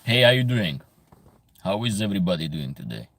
Hey, how you doing? How is everybody doing today?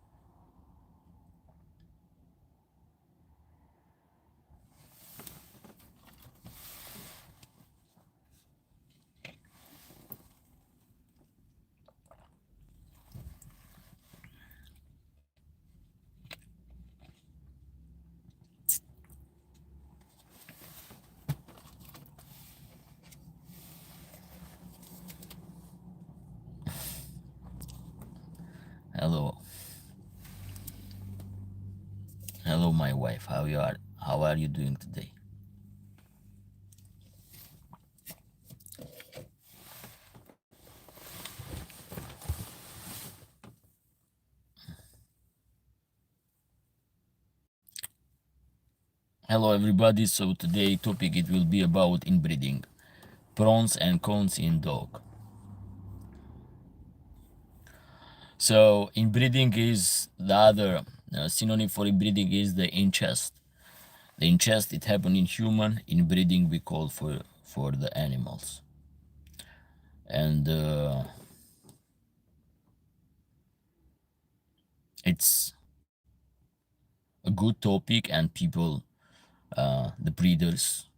Hello. Hello, my wife. How are you doing today? Hello everybody. So today topic it will be about inbreeding. Pros and cons in dog. So inbreeding is the other synonym for inbreeding is the incest. The incest it happen in human. Inbreeding we call for the animals. And it's a good topic and people the breeders,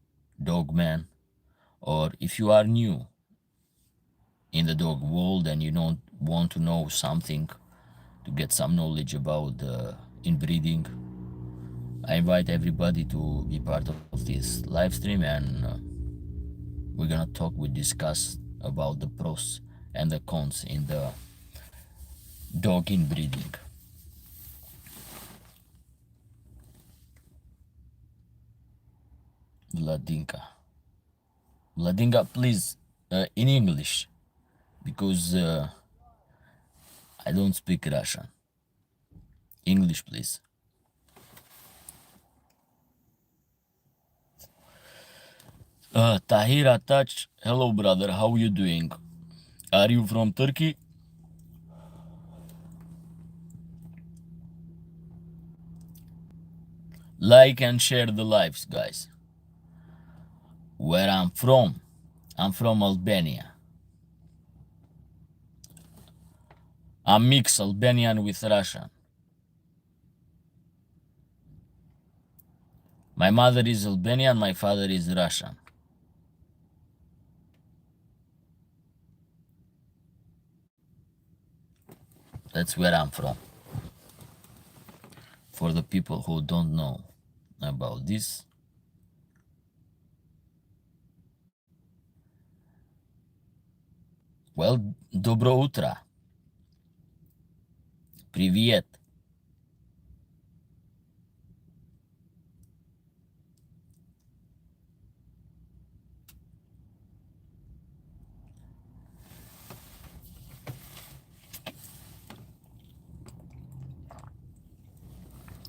dogmen, or if you are new in the dog world and you don't want to know something to get some knowledge about inbreeding, I invite everybody to be part of this live stream and we're gonna talk, we discuss about the pros and the cons in the dog inbreeding. Vladinka. Vladinka, please, in English, because I don't speak Russian. English, please. Tahir Attach, hello brother, how you doing? Are you from Turkey? Like and share the lives, guys. Where I'm from Albania. I'm mixed Albanian with Russian. My mother is Albanian, my father is Russian. That's where I'm from. For the people who don't know about this, well, dobro utra. Привет.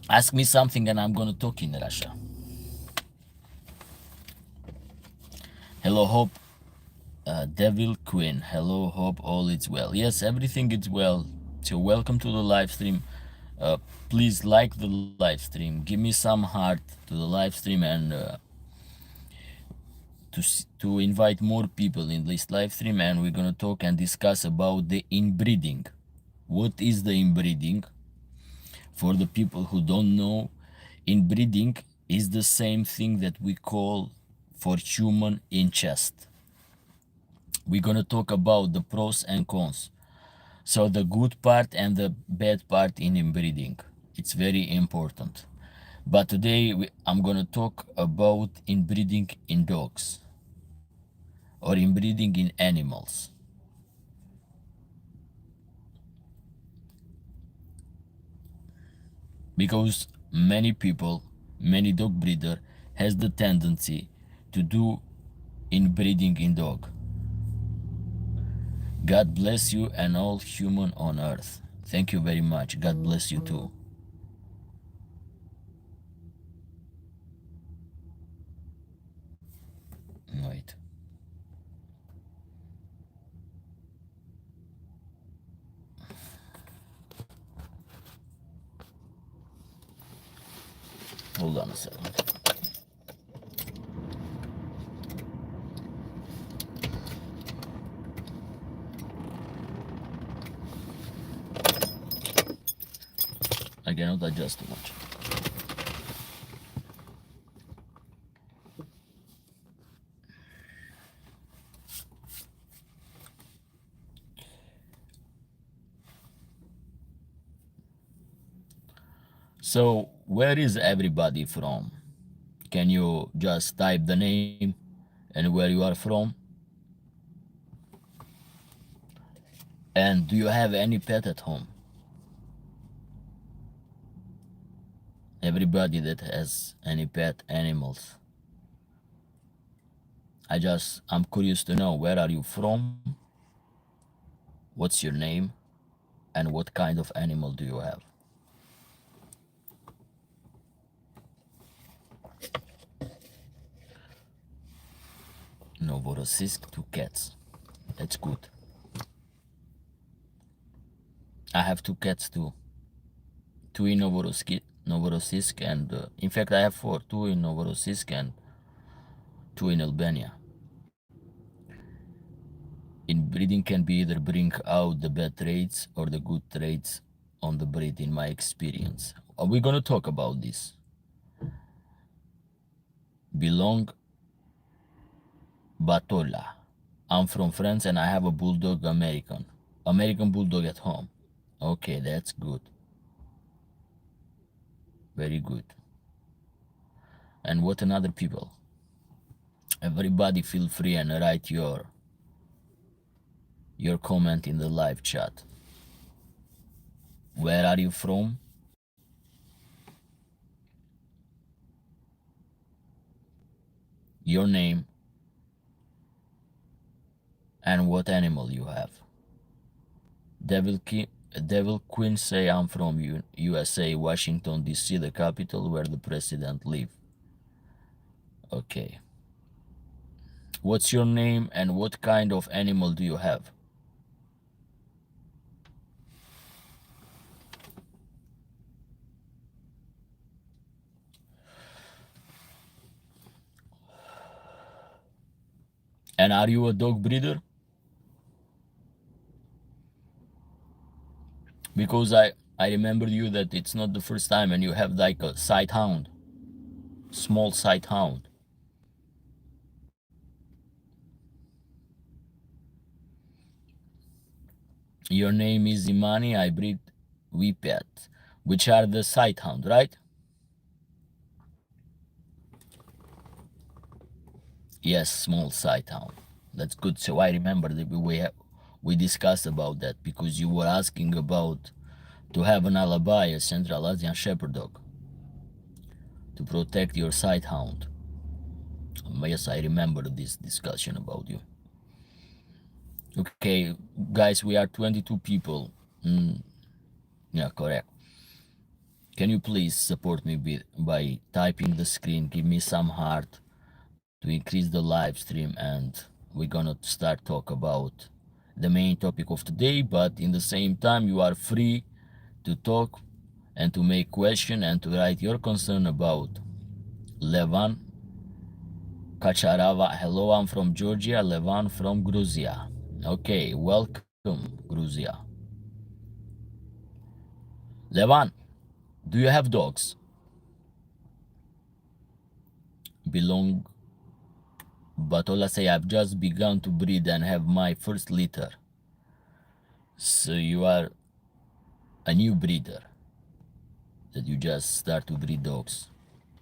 Ask me something and I'm gonna talk in Russia. Hello, Hope. Devil Queen. Hello, hope all is well. Yes, everything is well. So welcome to the live stream. Please like the live stream. Give me some heart to the live stream and to invite more people in this live stream. And we're gonna talk and discuss about the inbreeding. What is the inbreeding? For the people who don't know, inbreeding is the same thing that we call for human incest. We're gonna talk about the pros and cons. So the good part and the bad part in inbreeding. It's very important. But today I'm gonna talk about inbreeding in dogs or inbreeding in animals. Because many people, many dog breeder has the tendency to do inbreeding in dog. God bless you and all human on earth. Thank you very much. God bless you too. Wait. Hold on a second. cannot adjust too much. So, where is everybody from? Can you just type the name and where you are from? And do you have any pet at home? Everybody that has any pet animals. I'm curious to know, where are you from? What's your name? And what kind of animal do you have? Novorossiysk, two cats. That's good. I have two cats too. Two in Novorossiysk, and in fact I have four. Two in Novorossiysk and two in Albania. Inbreeding can be either bring out the bad traits or the good traits on the breed, in my experience. Are we gonna talk about this? Belong Batola. I'm from France and I have a bulldog American bulldog at home. Okay, that's good. Very good. And what another people? Everybody feel free and write your comment in the live chat. Where are you from? Your name and what animal you have. Devil, Ki- Devil Queen say I'm from USA, Washington DC, the capital where the president live. Okay. What's your name and what kind of animal do you have? And are you a dog breeder? Because I remember you that it's not the first time and you have like a sight hound, small sight hound. Your name is Imani, I breed Whippet, which are the sight hound, right? Yes, small sight hound. That's good. So I remember that we discussed about that because you were asking about to have an alibi, a Central Asian Shepherd dog, to protect your sight hound. Yes, I remember this discussion about you. Okay, guys, we are 22 people. Mm, yeah, correct. Can you please support me by typing the screen, give me some heart to increase the live stream, and we're gonna start talk about the main topic of today, but in the same time you are free to talk and to make question and to write your concern about Levan Kacharava. Hello, I'm from Georgia. Levan from Gruzia. Okay, welcome, Gruzia. Levan, do you have dogs? Belong Batola say I've just begun to breed and have my first litter. So you are a new breeder that you just start to breed dogs.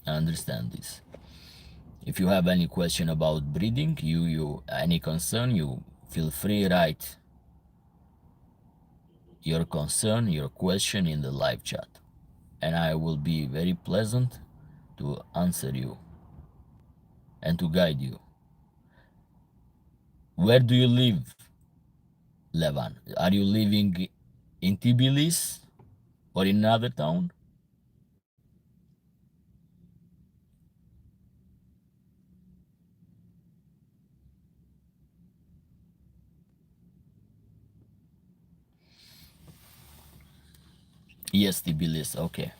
I understand this. If you have any question about breeding, you any concern, you feel free write your concern, your question in the live chat, and I will be very pleasant to answer you and to guide you. Where do you live, Levan? Are you living in Tbilisi or in another town? Yes, Tbilisi. Okay,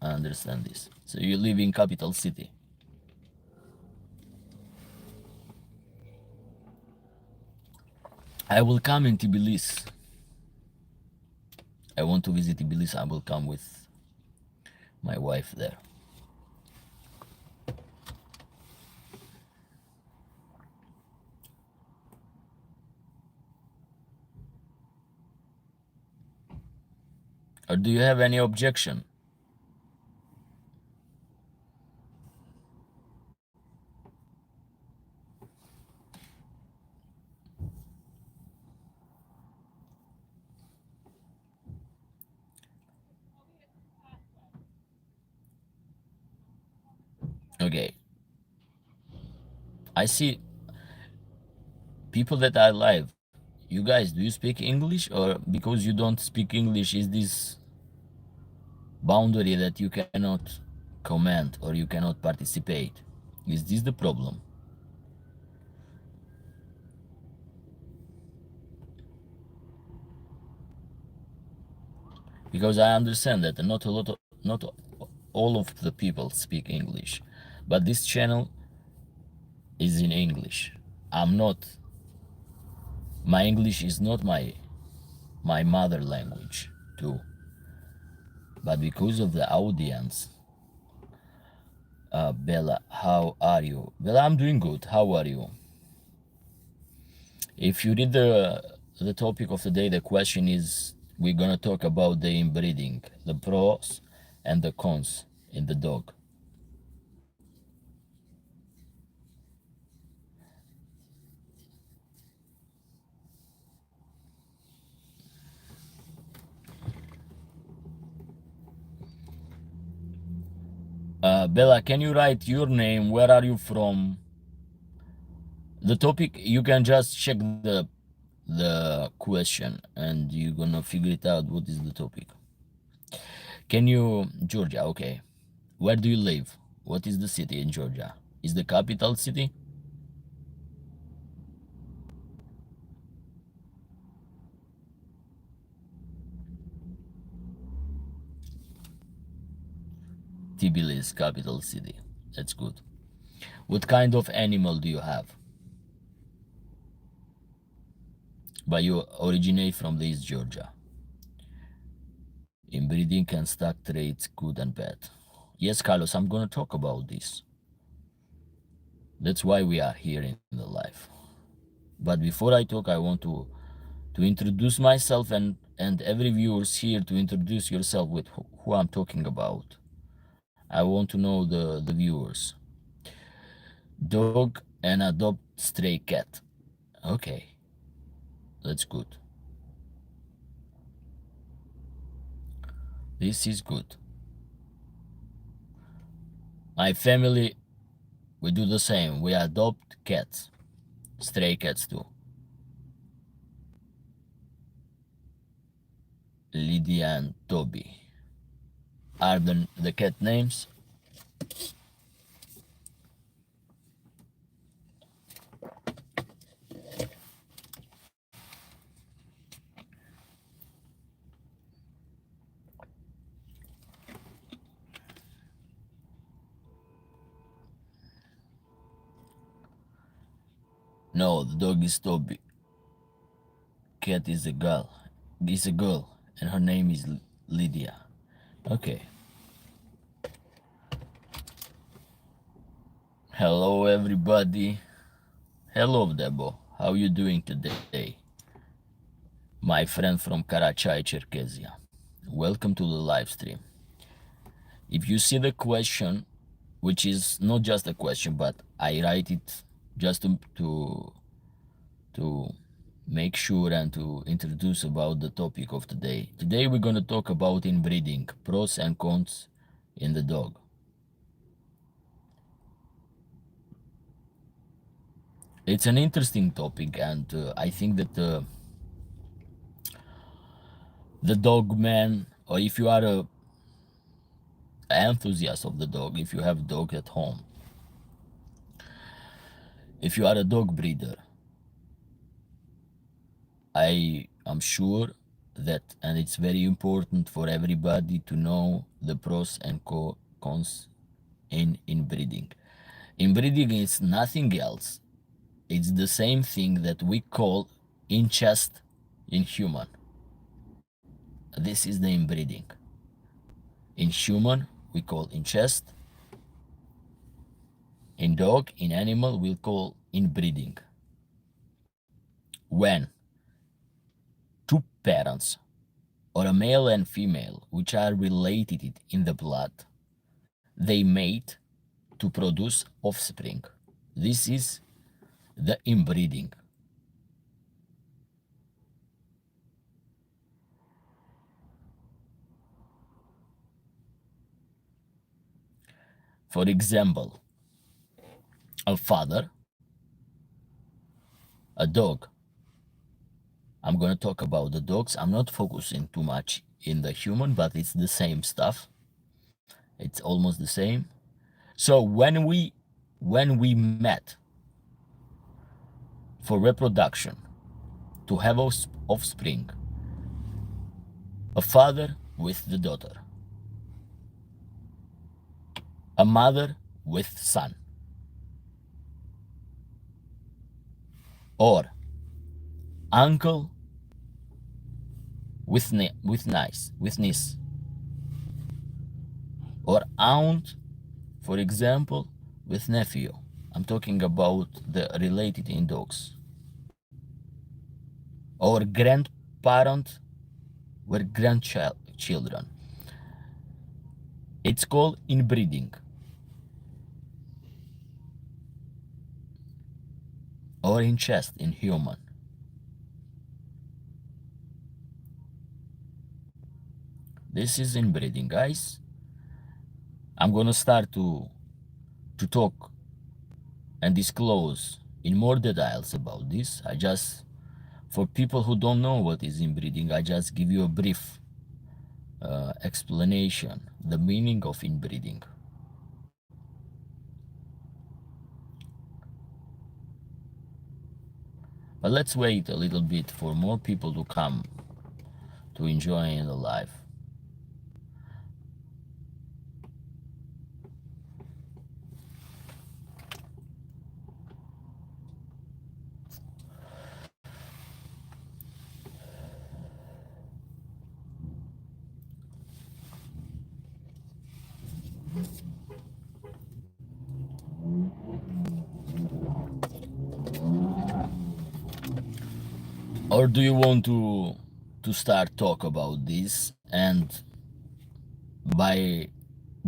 I understand this. So you live in capital city. I will come in Tbilisi. I want to visit Tbilisi. I will come with my wife there. Or do you have any objection? Okay. I see people that I live. You guys, do you speak English, or because you don't speak English is this boundary that you cannot comment or you cannot participate? Is this the problem? Because I understand that not all of the people speak English, but this channel is in English. I'm not. My English is not my mother language too, but because of the audience. Bella, how are you? Bella, I'm doing good. How are you? If you read the topic of the day, the question is we're gonna talk about the inbreeding, the pros and the cons in the dog. Bella, can you write your name? Where are you from? The topic, you can just check the question and you're gonna figure it out what is the topic. Can you Georgia? Okay. Where do you live? What is the city in Georgia? Is the capital city? Tbilisi, capital city. That's good. What kind of animal do you have? But you originate from the East Georgia. Inbreeding can stack traits, good and bad. Yes, Carlos, I'm gonna talk about this. That's why we are here in the life. But before I talk, I want to introduce myself and every viewers here to introduce yourself with who I'm talking about. I want to know the viewers. Dog and adopt stray cat. Okay, that's good. This is good. My family, we do the same. We adopt cats, stray cats too. Lydia and Toby are the cat names. No, the dog is Toby. Cat is a girl. Is a girl, and her name is Lydia. Okay. Hello, everybody. Hello, Debo. How you doing today? My friend from Karachay, Cherkezia. Welcome to the live stream. If you see the question, which is not just a question, but I write it just to make sure and to introduce about the topic of today. Today we're going to talk about inbreeding, pros and cons in the dog. It's an interesting topic, and I think that the dog man, or if you are a enthusiast of the dog, if you have dog at home, if you are a dog breeder, I am sure that, and it's very important for everybody to know the pros and cons in inbreeding. Inbreeding is nothing else. It's the same thing that we call incest in human. This is the inbreeding. In human, we call incest. In dog, in animal, we call inbreeding. When two parents, or a male and female, which are related in the blood, they mate to produce offspring. This is the inbreeding. For example, a father, a dog. I'm going to talk about the dogs. I'm not focusing too much in the human, but it's the same stuff. It's almost the same. So when we met for reproduction to have offspring, a father with the daughter, a mother with son, or uncle with niece, or aunt, for example, with nephew. I'm talking about the related in dogs. Or grandparent with grandchildren. It's called inbreeding or incest in human. This is inbreeding, guys. I'm gonna start to talk and disclose in more details about this. I just, for people who don't know what is inbreeding, I just give you a brief explanation, the meaning of inbreeding. But let's wait a little bit for more people to come to enjoy the life. Or do you want to start talk about this, and by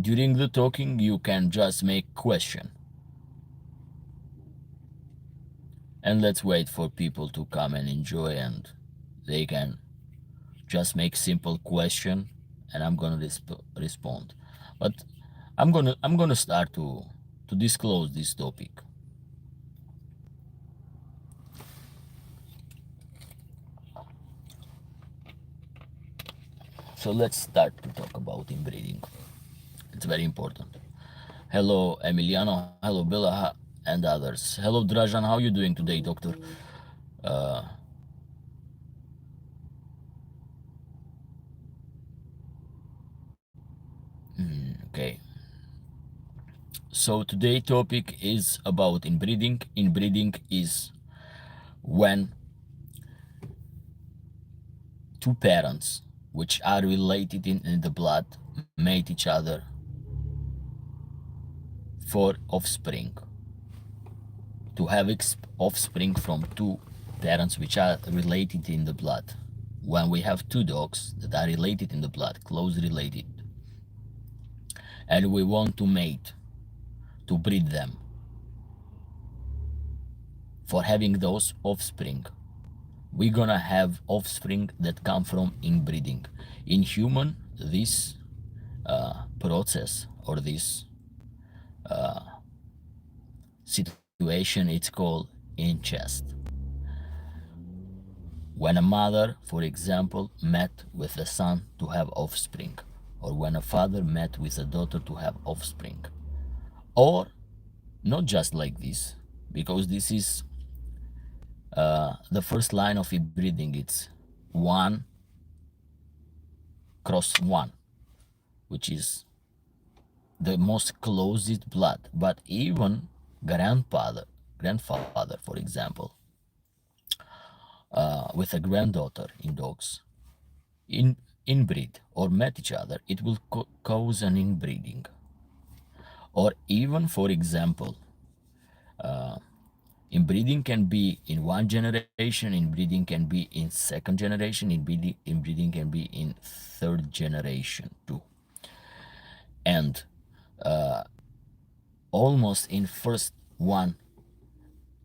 during the talking you can just make question, and let's wait for people to come and enjoy, and they can just make simple question, and I'm gonna respond. But I'm gonna start to disclose this topic. So let's start to talk about inbreeding. It's very important. Hello Emiliano, hello Bella, and others. Hello Drajan, how are you doing today, doctor? uh, okay, so today topic is about inbreeding. Inbreeding is when two parents which are related in the blood mate each other for offspring, to have offspring from two parents which are related in the blood. When we have two dogs that are related in the blood, close related, and we want to mate, to breed them for having those offspring, we're gonna have offspring that come from inbreeding. In human, this process or this situation, it's called incest. When a mother, for example, met with a son to have offspring, or when a father met with a daughter to have offspring, or not just like this, because this is the first line of inbreeding. It's one cross one, which is the most closest blood. But even grandfather, for example, with a granddaughter in dogs, in inbreed or met each other, it will cause an inbreeding. Or even, for example, inbreeding can be in one generation, inbreeding can be in second generation, inbreeding can be in third generation too. And almost in first one,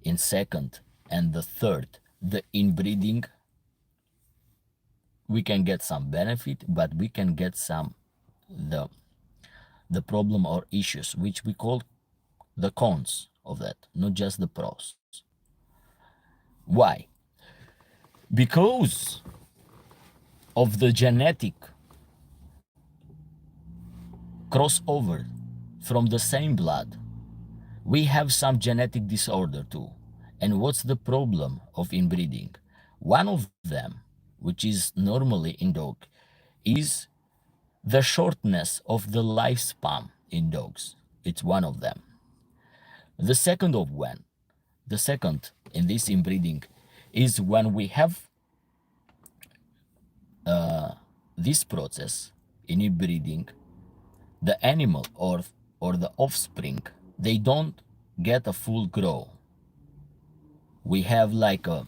in second, and the third, the inbreeding, we can get some benefit, but we can get some the the problem or issues, which we call the cons of that, not just the pros. Why? Because of the genetic crossover from the same blood, we have some genetic disorder too. And what's the problem of inbreeding? One of them, which is normally in dog, is the shortness of the lifespan in dogs. It's one of them. The second of one, the second in this inbreeding is when we have this process in inbreeding, the animal or the offspring, they don't get a full grow. We have like a,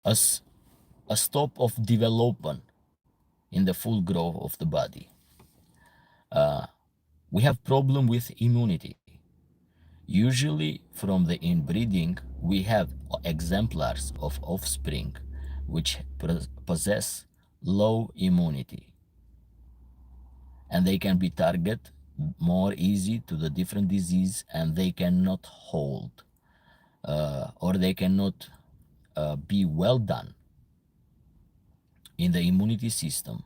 a stop of development in the full growth of the body. We have problem with immunity. Usually from the inbreeding, we have exemplars of offspring which possess low immunity, and they can be target more easy to the different disease, and they cannot hold or they cannot be well done in the immunity system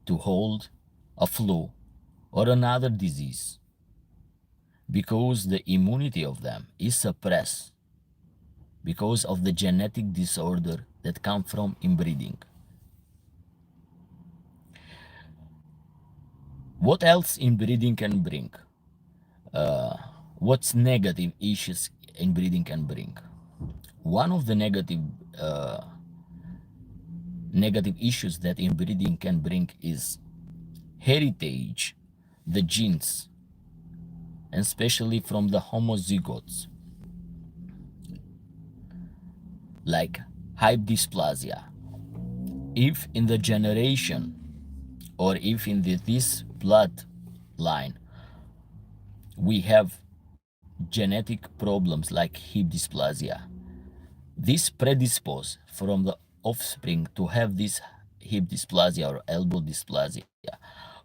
to hold a flu or another disease, because the immunity of them is suppressed because of the genetic disorder that come from inbreeding. What else inbreeding can bring? What's negative issues inbreeding can bring? One of the negative issues that inbreeding can bring is heritage, the genes, and especially from the homozygotes, like hyperdysplasia. If in the generation or if in this bloodline we have genetic problems like hip dysplasia, this predispose from the offspring to have this hip dysplasia or elbow dysplasia,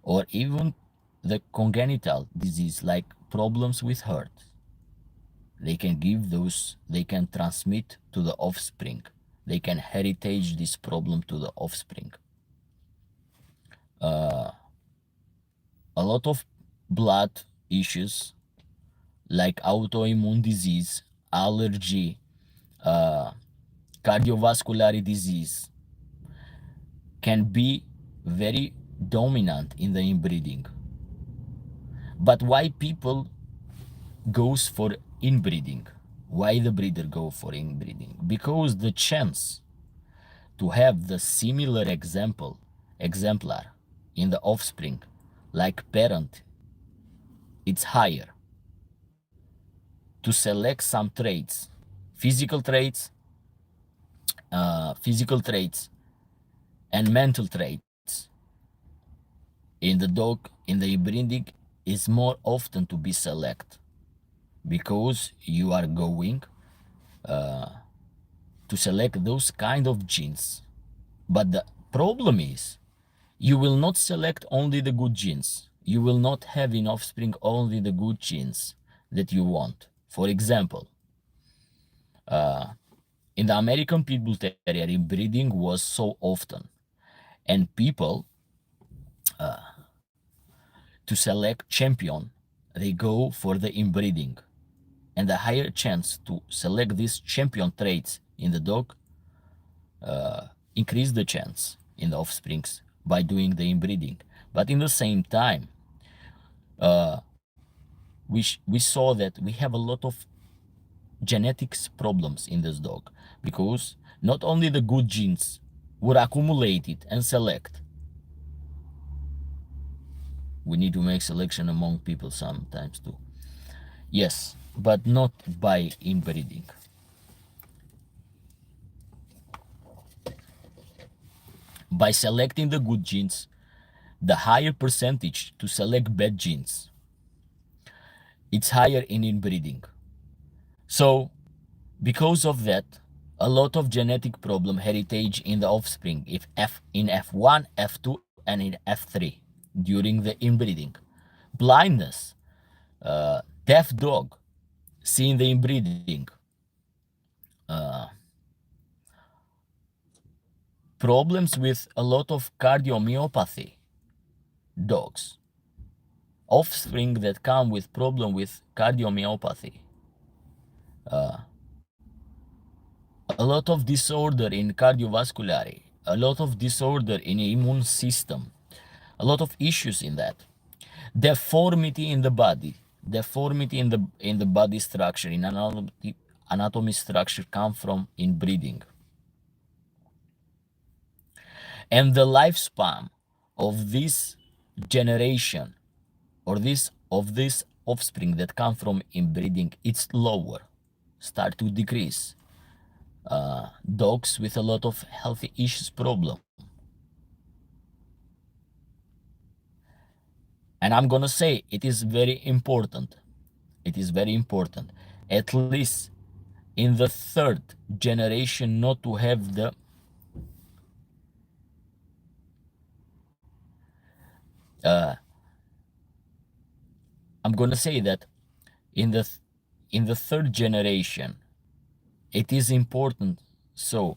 or even the congenital disease like problems with heart. They can give those, they can transmit to the offspring. They can heritage this problem to the offspring. A lot of blood issues like autoimmune disease, allergy, uh, cardiovascular disease can be very dominant in the inbreeding. But why people goes for inbreeding? Why the breeder go for inbreeding? Because the chance to have the similar exemplar in the offspring like parent, it's higher. To select some traits, physical traits, physical traits and mental traits in the dog in the inbreeding is more often to be select, because you are going to select those kind of genes. But the problem is you will not select only the good genes. You will not have in offspring only the good genes that you want. For example, in the American Pit Bull Terrier, inbreeding was so often, and people to select champion, they go for the inbreeding, and the higher chance to select these champion traits in the dog increase the chance in the offsprings by doing the inbreeding. But in the same time, we saw that we have a lot of genetics problems in this dog, because not only the good genes would accumulate it and select. We need to make selection among people sometimes too. Yes, but not by inbreeding. By selecting the good genes, the higher percentage to select bad genes. It's higher in inbreeding. So, because of that, a lot of genetic problem heritage in the offspring if F in F1, F2, and in F3 during the inbreeding. Blindness, deaf dog, seeing the inbreeding, problems with a lot of cardiomyopathy dogs, offspring that come with problem with cardiomyopathy, a lot of disorder in cardiovascular, a lot of disorder in immune system, a lot of issues in that. Deformity in the body, deformity in the body structure, in anatomy structure come from inbreeding. And the lifespan of this generation or this offspring that come from inbreeding, it's lower, start to decrease. Dogs with a lot of healthy issues problem. And I'm gonna say it is very important. It is very important, at least in the third generation, not to have the I'm gonna say that in the third generation, it is important. So,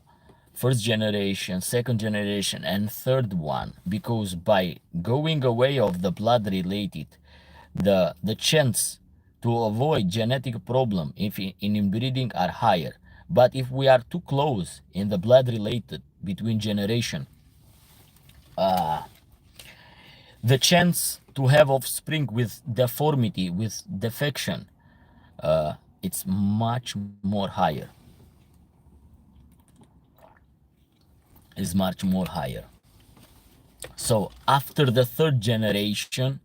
first generation, second generation, and third one, because by going away of the blood related, the chance to avoid genetic problem if in inbreeding are higher. But if we are too close in the blood related between generation, the chance to have offspring with deformity, with defection, it's much more higher. Is much more higher. So after the third generation,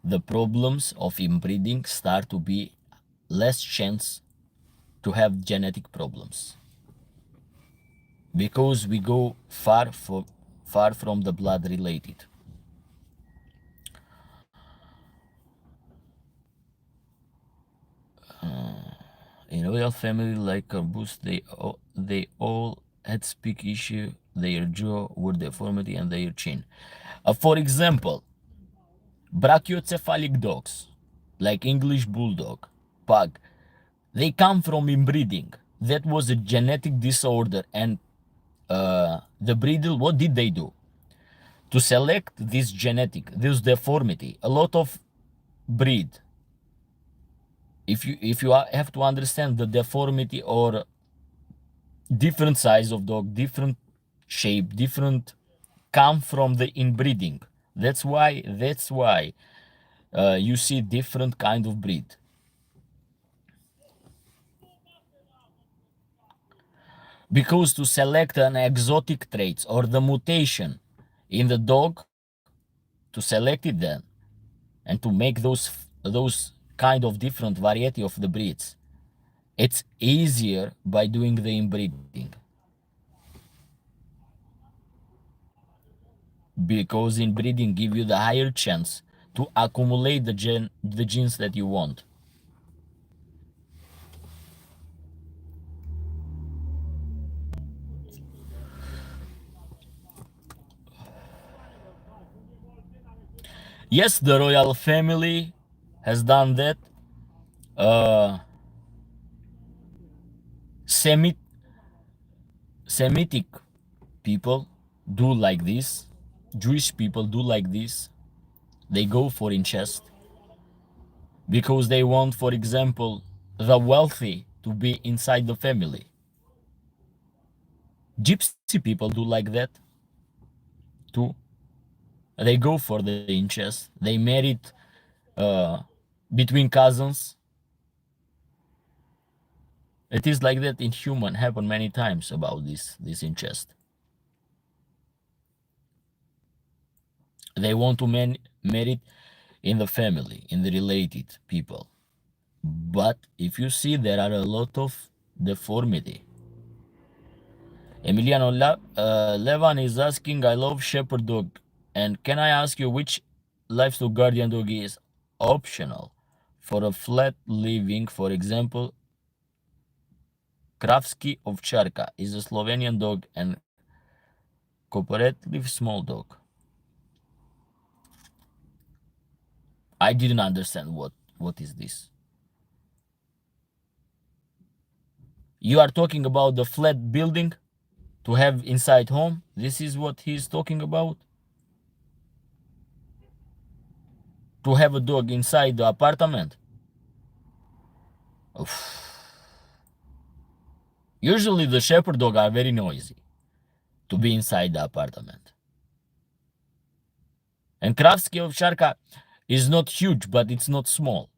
the problems of inbreeding start to be less chance to have genetic problems because we go far from the blood related. In royal family like Carbus, they all had speak issue, their jaw were deformity and their chin. For example, brachiocephalic dogs, like English Bulldog, Pug, they come from inbreeding. That was a genetic disorder, and the breeder, what did they do? To select this genetic, this deformity, a lot of breed. If you have to understand the deformity or different size of dog, different shape, different come from the inbreeding. That's why you see different kind of breed. Because to select an exotic traits or the mutation in the dog, to select it then and to make those kind of different variety of the breeds, it's easier by doing the inbreeding. Because inbreeding give you the higher chance to accumulate the genes that you want. Yes, the royal family has done that. Uh, Semit Semitic people do like this. Jewish people do like this. They go for incest because they want, for example, the wealthy to be inside the family. Gypsy people do like that too. They go for the incest. They married uh, between cousins. It is like that in human happen many times about this incest. They want to merit in the family, in the related people. But if you see, there are a lot of deformity. Emiliano Levan is asking, I love shepherd dog. And can I ask you which livestock guardian dog is optional for a flat living? For example, Kravski Ovčarka is a Slovenian dog and cooperative small dog. I didn't understand what is this. You are talking about the flat building to have inside home? This is what he's talking about? To have a dog inside the apartment? Oof. Usually the shepherd dog are very noisy to be inside the apartment. And Kravski Ovčarka is not huge, but it's not small.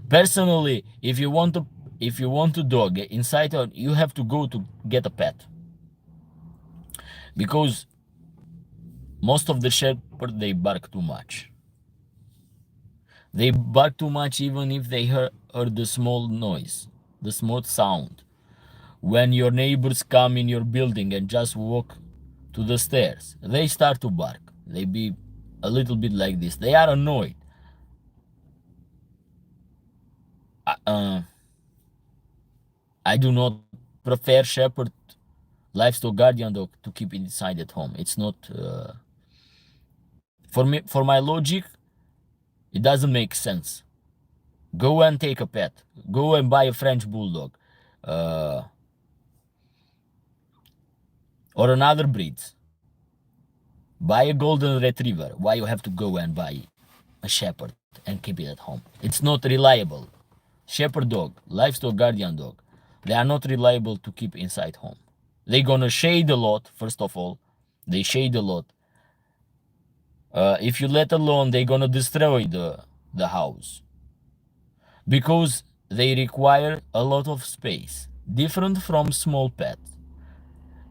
Personally, if you want a dog inside, you have to go to get a pet, because most of the shepherd, they bark too much. They bark too much even if they heard the small noise, the small sound. When your neighbors come in your building and just walk to the stairs, they start to bark. They be a little bit like this. They are annoyed. I do not prefer shepherd livestock guardian dog to keep inside at home. It's not for me. For my logic, it doesn't make sense. Go and take a pet. Go and buy a French bulldog, uh, or another breed. Buy a golden retriever. Why you have to go and buy a shepherd and keep it at home? It's not reliable. Shepherd dog, livestock guardian dog, they are not reliable to keep inside home. They're gonna shade a lot. First of all, they shade a lot. If you let alone, they're gonna destroy the house, because they require a lot of space, different from small pets,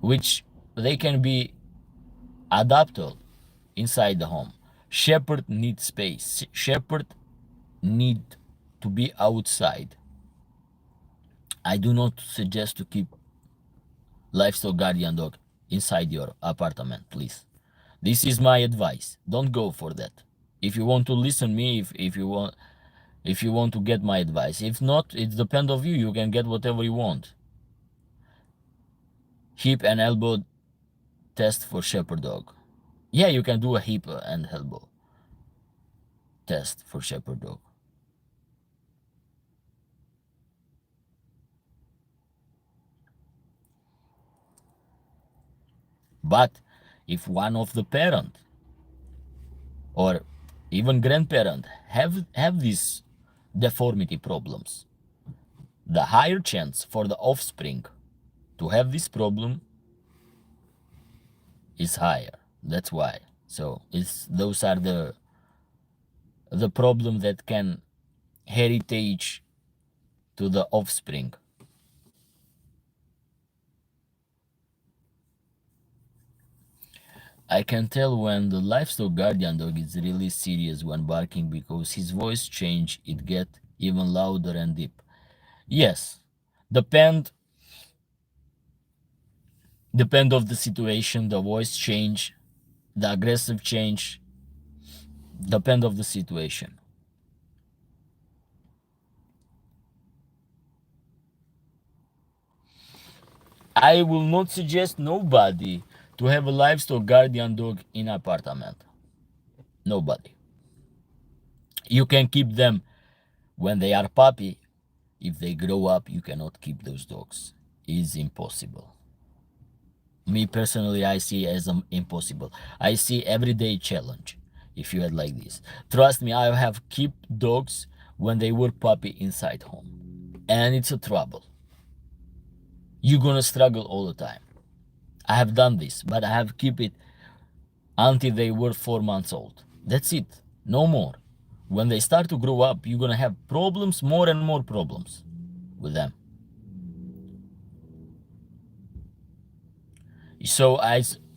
which they can be adapted inside the home. Shepherd need space. Shepherd need to be outside. I do not suggest to keep livestock guardian dog inside your apartment, please. This is my advice. Don't go for that. If you want to listen me, if you want to get my advice. If not, it depends of you. You can get whatever you want. Hip and elbow test for shepherd dog. Yeah, you can do a hip and elbow test for shepherd dog. But if one of the parent or even grandparent have these deformity problems, the higher chance for the offspring to have this problem is higher. That's why. So those are the problem that can heritage to the offspring. I can tell when the livestock guardian dog is really serious when barking, because his voice change, it get even louder and deep. Yes, depend of the situation, the voice change, the aggressive change, depend of the situation. I will not suggest nobody to have a livestock guardian dog in apartment. Nobody. You can keep them when they are puppy. If they grow up, you cannot keep those dogs. It's impossible. Me personally, I see as impossible. I see everyday challenge if you had like this. Trust me, I have kept dogs when they were puppy inside home, and it's a trouble. You're gonna struggle all the time. I have done this, but I have kept it until they were 4 months old. That's it, no more. When they start to grow up, you're gonna have problems, more and more problems with them. So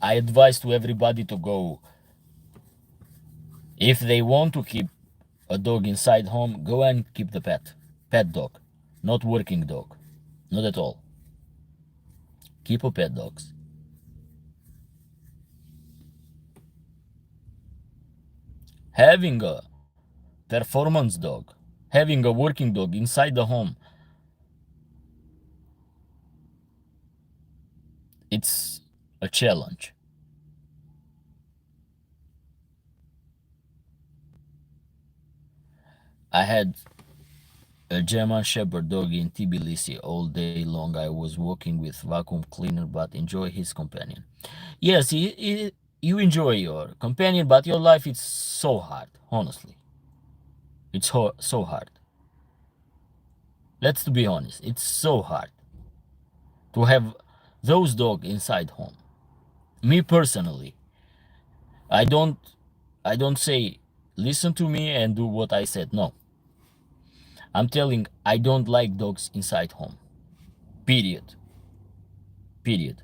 I advise to everybody to go, if they want to keep a dog inside home, go and keep the pet dog, not working dog, not at all. Keep a pet dogs. Having a performance dog, having a working dog inside the home, it's a challenge. I had a German Shepherd dog in Tbilisi all day long. I was walking with vacuum cleaner, but enjoy his companion. Yes, you enjoy your companion, but your life is so hard. Honestly, it's so hard. Let's to be honest, it's so hard to have those dog inside home. Me personally, I don't I don't say listen to me and do what I said. No, I'm telling I don't like dogs inside home. Period. Period.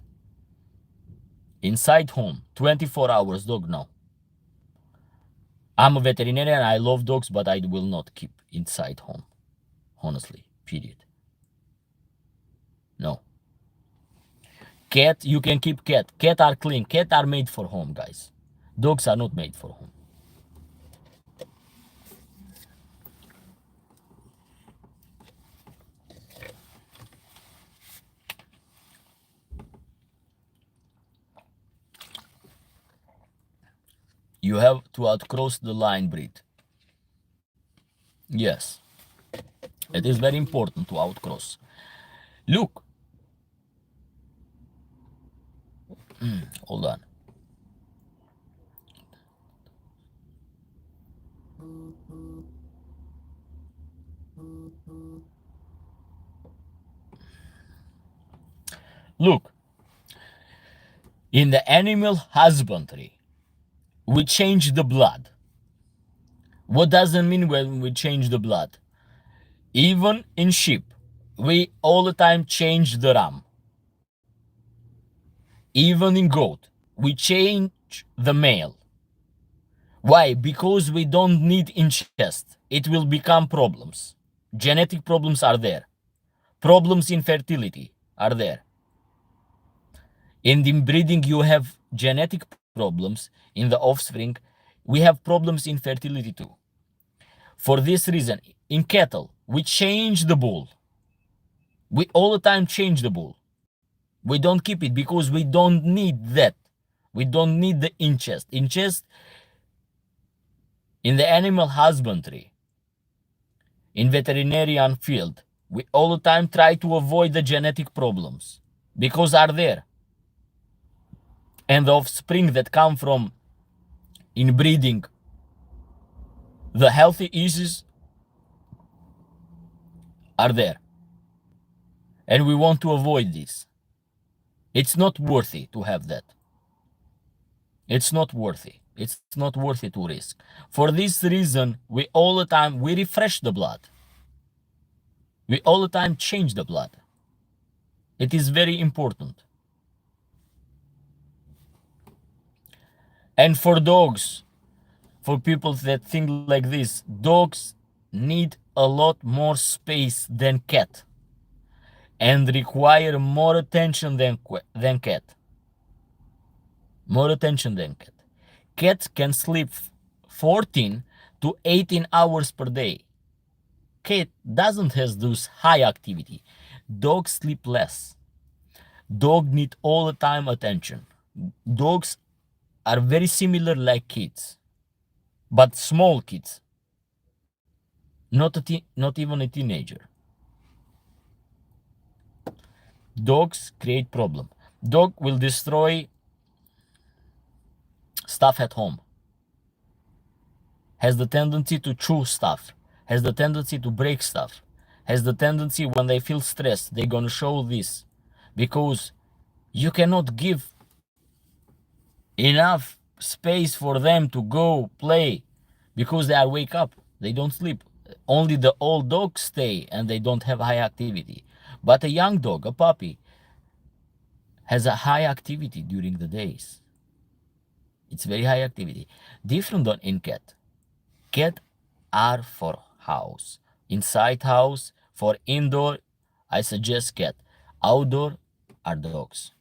Inside home, 24 hours dog, no. I'm a veterinarian, I love dogs, but I will not keep inside home. Honestly, period. No. Cat, you can keep cat. Cat are clean. Cat are made for home, guys. Dogs are not made for home. You have to outcross the line breed. Yes, it is very important to outcross. Look, hold on. Look, in the animal husbandry, we change the blood. What does it mean when we change the blood? Even in sheep, we all the time change the ram. Even in goat, we change the male. Why? Because we don't need incest. It will become problems. Genetic problems are there. Problems in fertility are there. In the inbreeding, you have genetic problems in the offspring. We have problems in fertility too. For this reason, in cattle, we change the bull. We all the time change the bull. We don't keep it because we don't need that. We don't need the incest. Incest in the animal husbandry, in veterinarian field, we all the time try to avoid the genetic problems because are there. And the offspring that come from inbreeding, the healthy issues are there. And we want to avoid this. It's not worthy to have that. It's not worthy. It's not worthy to risk. For this reason, we all the time, we refresh the blood. We all the time change the blood. It is very important. And for dogs, for people that think like this, dogs need a lot more space than cat and require more attention than cat. More attention than cat. Cats can sleep 14 to 18 hours per day. Cat doesn't have those high activity. Dogs sleep less. Dog need all the time attention. Dogs are very similar like kids, but small kids, not even a teenager. Dogs create problem. Dog will destroy stuff at home. Has the tendency to chew stuff. Has the tendency to break stuff. Has the tendency when they feel stressed, they're gonna show this. Because you cannot give enough space for them to go play because they are wake up. They don't sleep. Only the old dogs stay and they don't have high activity. But a young dog, a puppy, has a high activity during the days. It's very high activity. Different than in cat. Cat are for house. Inside house, for indoor, I suggest cat. Outdoor are dogs.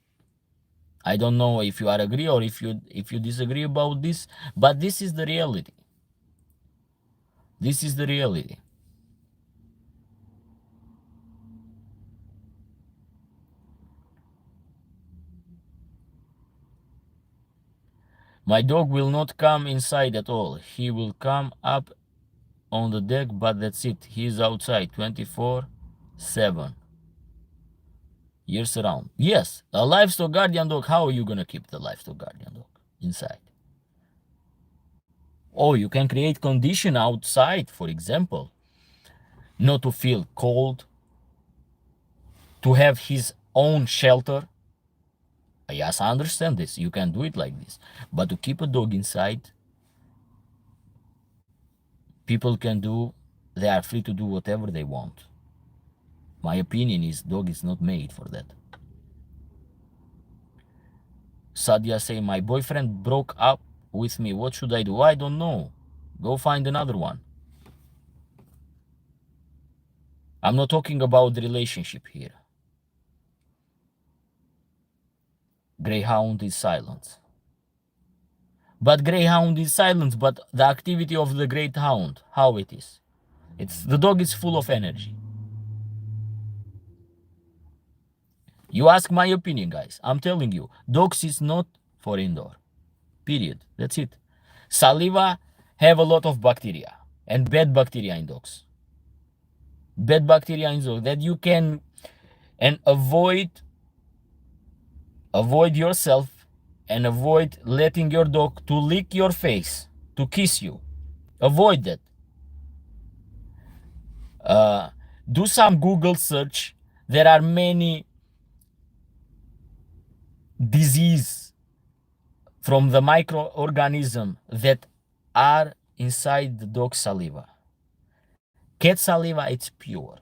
I don't know if you are agree or if you disagree about this, but this is the reality. This is the reality. My dog will not come inside at all. He will come up on the deck, but that's it. He's outside 24/7 years around. Yes, a livestock guardian dog. How are you gonna keep the livestock guardian dog inside? Oh, you can create condition outside, for example, not to feel cold, to have his own shelter. Yes, I understand this. You can do it like this. But to keep a dog inside, people can do, they are free to do whatever they want. My opinion is dog is not made for that. Sadia say, my boyfriend broke up with me. What should I do? I don't know. Go find another one. I'm not talking about the relationship here. Greyhound is silent. But greyhound is silent, but the activity of the greyhound, how it is. It's the dog is full of energy. You ask my opinion, guys. I'm telling you, dogs is not for indoor. Period. That's it. Saliva have a lot of bacteria and bad bacteria in dogs. Bad bacteria in dogs that you can and avoid yourself and avoid letting your dog to lick your face, to kiss you. Avoid that. Do some Google search. There are many disease from the microorganism that are inside the dog saliva. Cat saliva, it's pure.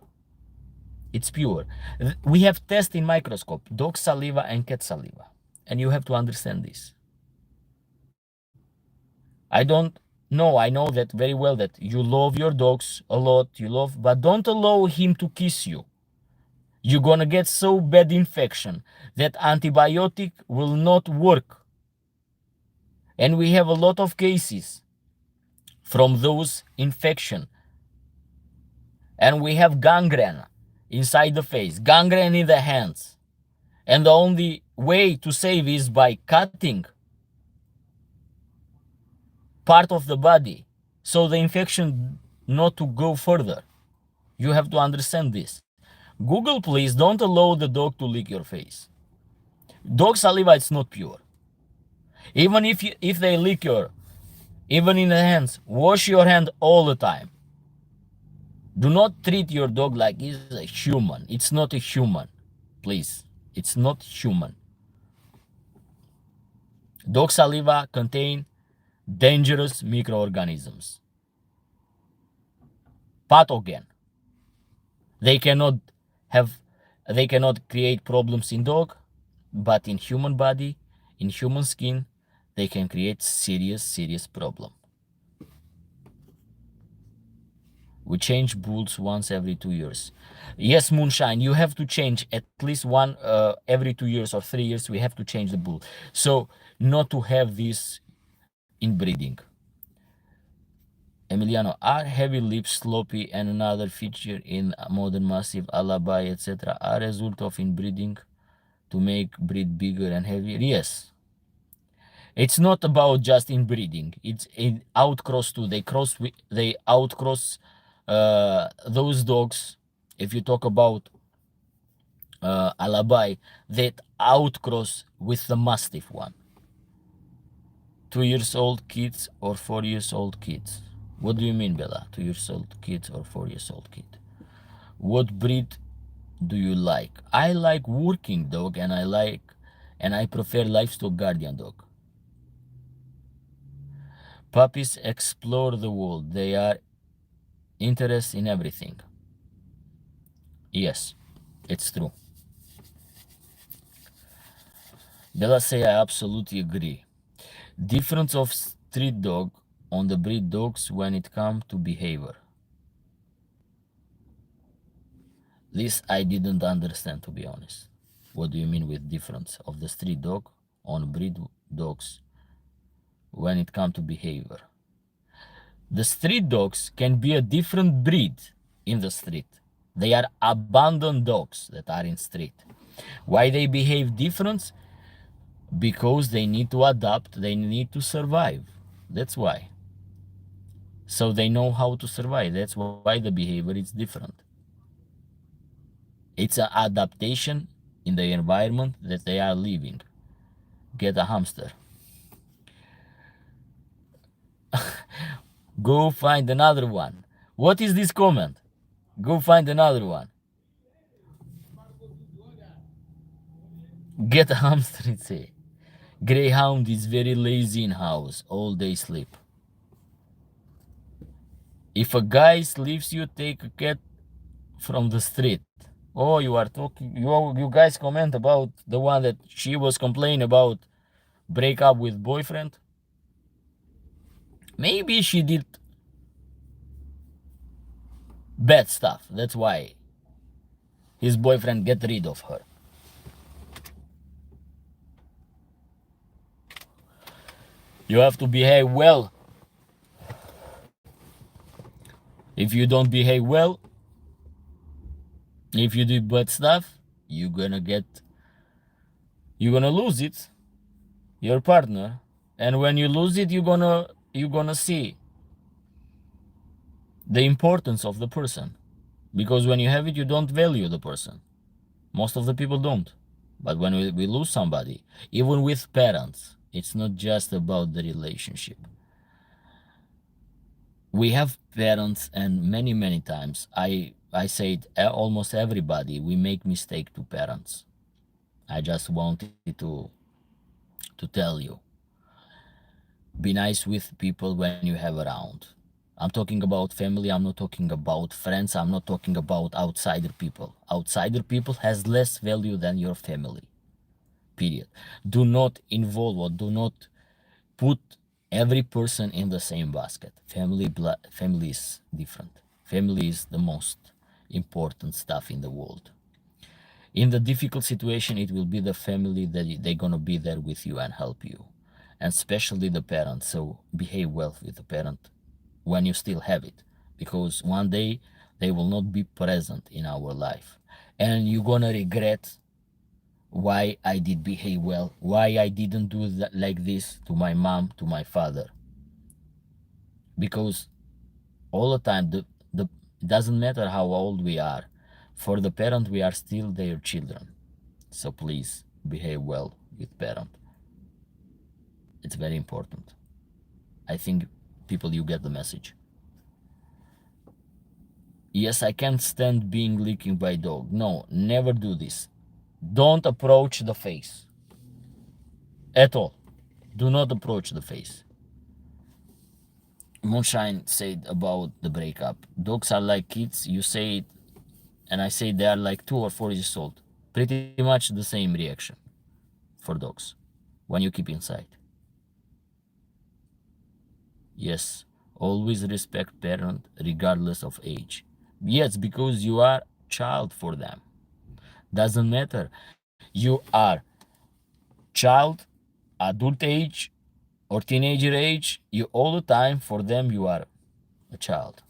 It's pure. We have tests in microscope, dog saliva and cat saliva. And you have to understand this. I don't know, I know that very well that you love your dogs a lot, but don't allow him to kiss you. You're gonna get so bad infection that antibiotic will not work. And we have a lot of cases from those infection. And we have gangrene inside the face, gangrene in the hands. And the only way to save is by cutting part of the body so the infection not to go further. You have to understand this. Google, please don't allow the dog to lick your face. Dog saliva is not pure. Even if they lick your, even in the hands, wash your hand all the time. Do not treat your dog like he's a human. It's not a human. Please. It's not human. Dog saliva contain dangerous microorganisms. Pathogen. They cannot have they cannot create problems in dog, but in human body, in human skin, they can create serious problem. We change bulls once every 2 years. Yes, Moonshine, you have to change at least one every 2 years or 3 years. We have to change the bull. So not to have this inbreeding. Emiliano, are heavy lips, sloppy, and another feature in modern massive alabai, etc., are result of inbreeding to make breed bigger and heavier? Yes. It's not about just inbreeding. It's in outcross too. They outcross those dogs. If you talk about alabai, that outcross with the mastiff one. 2 years old kids or 4 years old kids? What do you mean, Bella? 2 years old kids or 4 years old kid? What breed do you like? I like working dog and I prefer livestock guardian dog. Puppies explore the world. They are interested in everything. Yes, it's true. Bella say I absolutely agree. Difference of street dog on the breed dogs when it comes to behavior. This I didn't understand, to be honest. What do you mean with difference of the street dog on breed dogs when it comes to behavior? The street dogs can be a different breed in the street. They are abandoned dogs that are in street. Why they behave different? Because they need to adapt, they need to survive. That's why. So they know how to survive. That's why the behavior is different. It's an adaptation in the environment that they are living. Get a hamster. Go find another one. What is this comment? Go find another one. Get a hamster, it say. Greyhound is very lazy in house. All day sleep. If a guy sleeps, you take a cat from the street. Oh, you are talking. You guys comment about the one that she was complaining about break up with boyfriend. Maybe she did bad stuff. That's why his boyfriend get rid of her. You have to behave well. If you don't behave well, if you do bad stuff, you're gonna lose it, your partner. And when you lose it, you're gonna see the importance of the person. Because when you have it, you don't value the person. Most of the people don't. But when we lose somebody, even with parents, it's not just about the relationship. We have parents, and many times I say it, almost everybody, we make mistake to parents. I just wanted to tell you, be nice with people when you have around. I'm talking about family, I'm not talking about friends, I'm not talking about outsider people. Outsider people has less value than your family, period. Do not involve or do not put every person in the same basket. Family is different. Family is the most important stuff in the world. In the difficult situation, it will be the family that they're gonna be there with you and help you, and especially the parents. So behave well with the parent when you still have it, because one day they will not be present in our life, and you're gonna regret why I did behave well, why I didn't do that like this to my mom, to my father. Because all the time, the it doesn't matter how old we are. For the parent, we are still their children. So please behave well with parent. It's very important. I think people, you get the message. Yes, I can't stand being licking by dog. No, never do this. Don't approach the face at all. Do not approach the face. Moonshine said about the breakup. Dogs are like kids. You say it, and I say they are like 2 or 4 years old. Pretty much the same reaction for dogs when you keep inside. Yes, always respect parent regardless of age. Yes, because you are child for them. Doesn't matter. You are child, adult age, or teenager age. You all the time for them you are a child.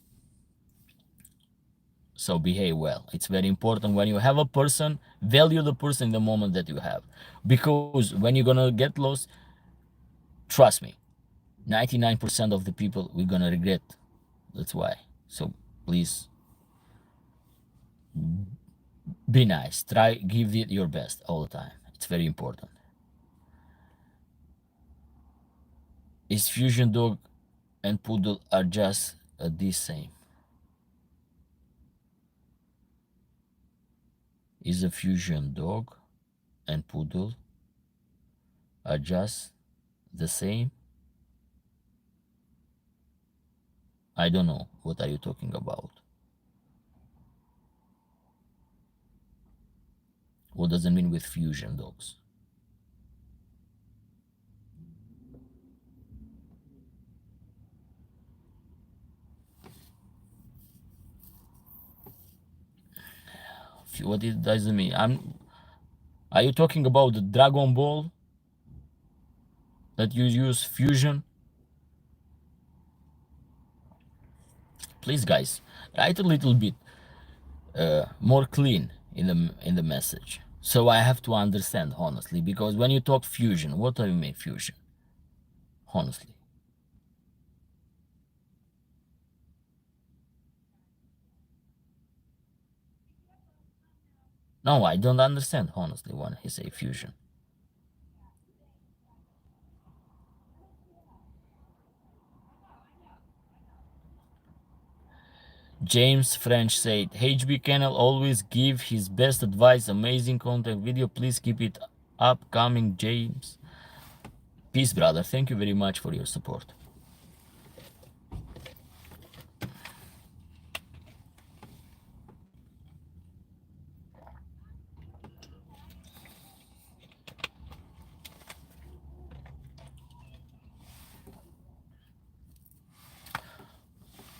So behave well. It's very important when you have a person, value the person in the moment that you have. Because when you're gonna get lost, trust me, 99% of the people we're gonna regret. That's why. So please be nice. Try give it your best all the time. It's very important. Is fusion dog and poodle are just the same? Is a fusion dog and poodle are just the same? I don't know. What are you talking about? What does it mean with fusion dogs? what it does mean? Are you talking about the Dragon Ball that you use fusion? Please, guys, write a little bit more clean in the message, so I have to understand honestly. Because when you talk fusion, what do you mean fusion? Honestly, no, I don't understand honestly when he say fusion. James French said, HB Kennel always give his best advice, amazing content video. Please keep it upcoming, James. Peace, brother. Thank you very much for your support.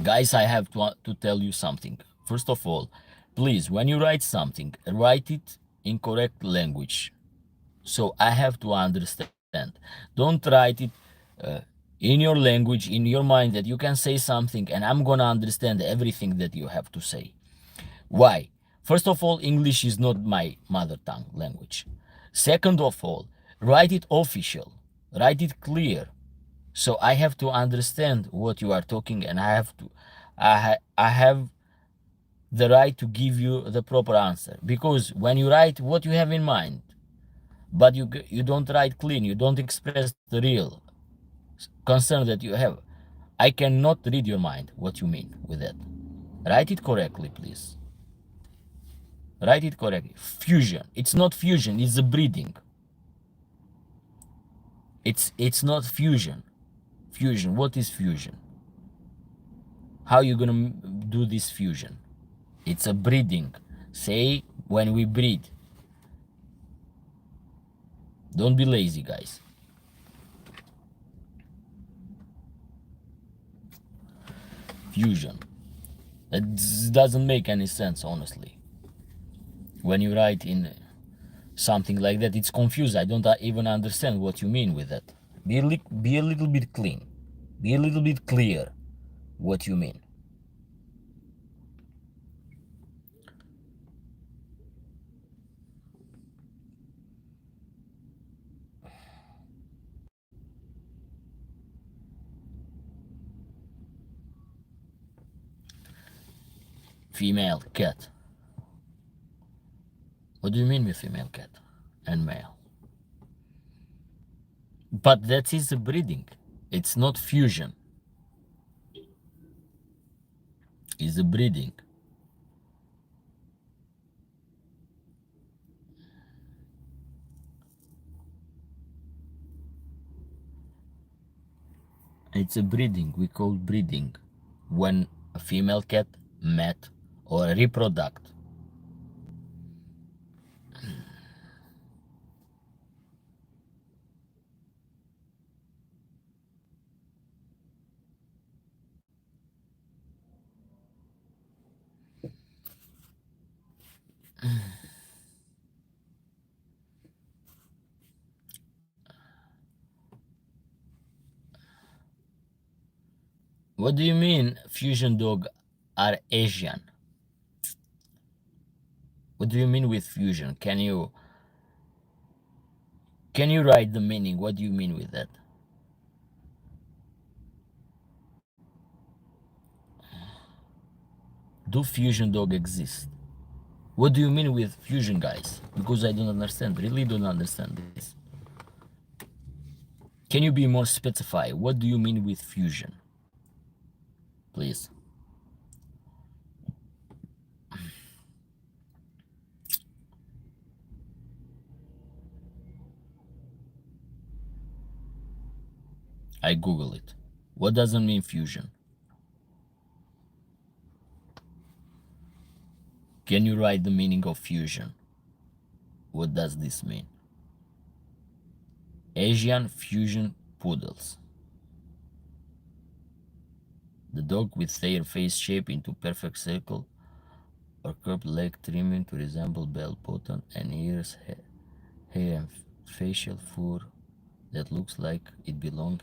Guys, I have to tell you something. First of all, please, when you write something, write it in correct language. So I have to understand. Don't write it uh, in your language, in your mind, that you can say something and I'm gonna understand everything that you have to say. Why? First of all, English is not my mother tongue language. Second of all, write it official, write it clear. So I have to understand what you are talking, and I have the right to give you the proper answer. Because when you write what you have in mind, but you don't write clean, you don't express the real concern that you have, I cannot read your mind what you mean with that. Write it correctly, please. Write it correctly. Fusion. It's not fusion, it's a breeding. It's not fusion. Fusion. What is fusion? How you gonna do this fusion? It's a breeding. Say when we breed. Don't be lazy, guys. Fusion. It doesn't make any sense, honestly. When you write in something like that, it's confused. I don't even understand what you mean with that. Be a little bit clean. Be a little bit clear what you mean. Female cat. What do you mean with female cat and male? But that is a breeding. It's not fusion. It's a breeding. It's a breeding. We call breeding when a female cat met or reproduct. What do you mean fusion dog are Asian? What do you mean with fusion? Can you write the meaning? What do you mean with that? Do fusion dog exist? What do you mean with fusion, guys? Because I don't understand. Really don't understand this. Can you be more specific? What do you mean with fusion? Please. I Google it. What does it mean fusion? Can you write the meaning of fusion? What does this mean? Asian fusion poodles. The dog with their face shaped into perfect circle. or curved leg trimming to resemble bell bottom, and ears, hair, and facial fur that looks like it belongs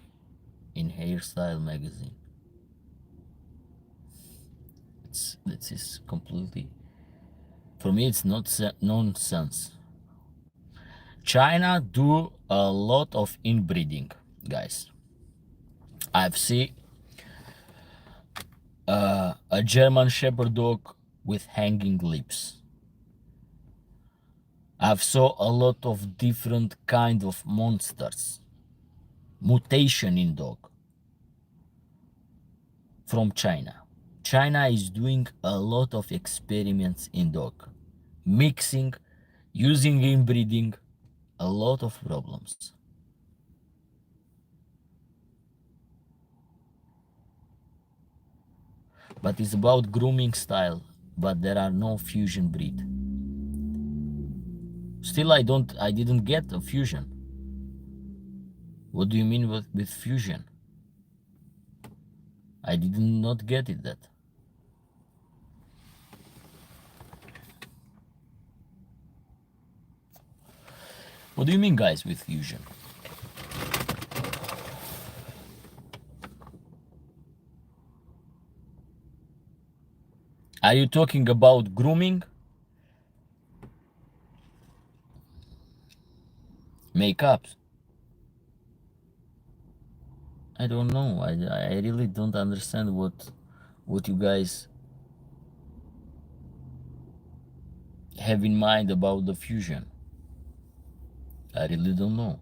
in hairstyle magazine. This is completely, for me it's not nonsense. China do a lot of inbreeding, guys. I've seen a German Shepherd dog with hanging lips. I've saw a lot of different kind of monsters, mutation in dog from China. China is doing a lot of experiments in dog, mixing, using inbreeding, a lot of problems. But it's about grooming style, but there are no fusion breed. Still, I didn't get a fusion. What do you mean with fusion? I did not get it that. What do you mean, guys, with fusion? Are you talking about grooming? Makeups? I don't know. I really don't understand what you guys have in mind about the fusion. I really don't know.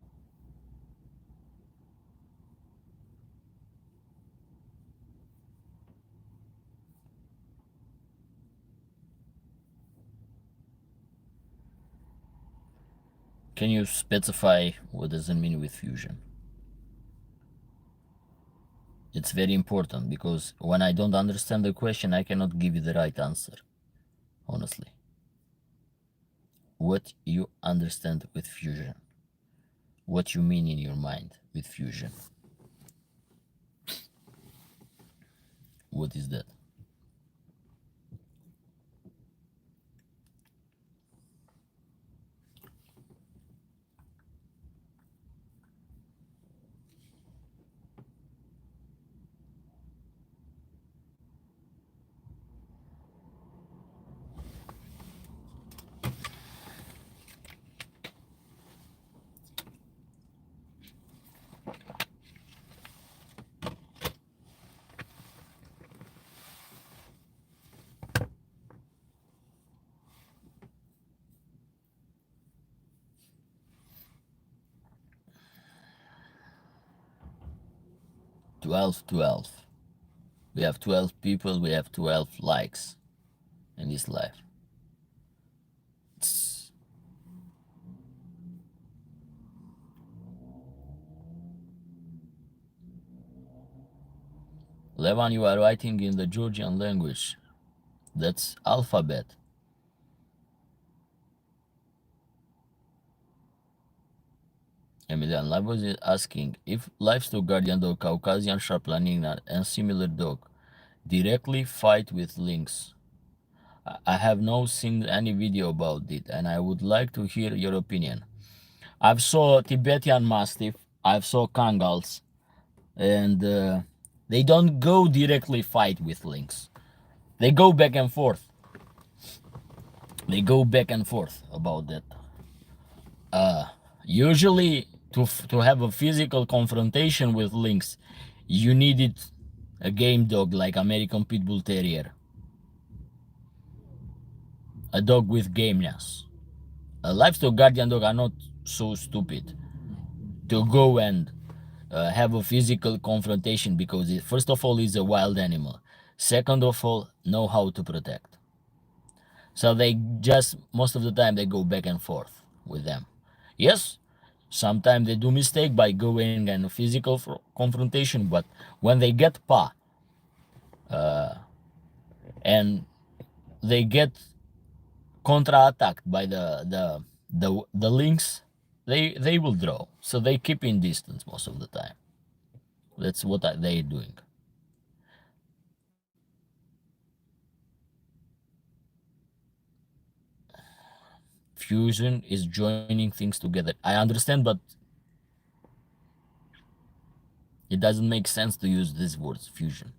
Can you specify what does it mean with fusion? It's very important because when I don't understand the question, I cannot give you the right answer, honestly. What you understand with fusion? What you mean in your mind with fusion? What is that? 12, 12. We have 12 people, we have 12 likes in this live. 11, you are writing in the Georgian language. That's alphabet. Emilian, I was asking if livestock guardian dog, Caucasian sharp laninar, and similar dog directly fight with lynx. I have not seen any video about it, and I would like to hear your opinion. I've saw Tibetan Mastiff, I've saw Kangals, and they don't go directly fight with lynx. They go back and forth. They go back and forth about that. Usually, to have a physical confrontation with lynx, you needed a game dog like American Pit Bull Terrier, a dog with gameness. A livestock guardian dog are not so stupid to go and have a physical confrontation because it, first of all, is a wild animal. Second of all, know how to protect. So they just most of the time they go back and forth with them. Yes, sometimes they do mistake by going and physical confrontation, but when they get paw and they get contra-attacked by the lynx, they will draw. So they keep in distance most of the time. That's what they're doing. Fusion is joining things together. I understand, but it doesn't make sense to use these words, fusion.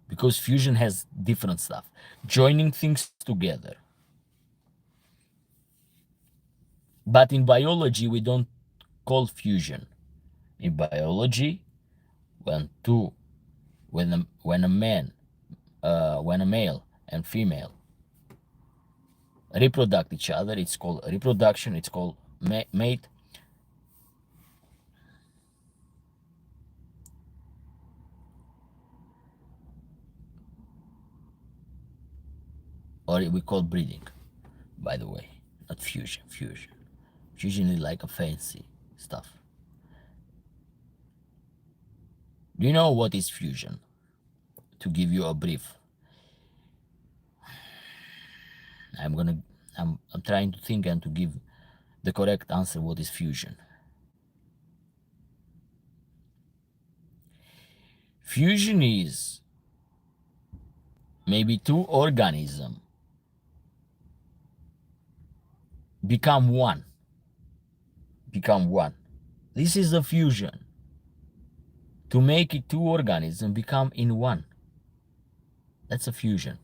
Because fusion has different stuff. Joining things together. But in biology, we don't call fusion. In biology, when two, when a man, when a male and female reproduce each other, it's called reproduction. It's called mate. Or we call breeding, by the way, not fusion. Fusion is like a fancy stuff. Do you know what is fusion? To give you a brief, I'm gonna, I'm trying to think and to give the correct answer. What is fusion? Fusion is maybe two organisms become one. Become one. This is a fusion. To make it two organisms become in one. That's a fusion.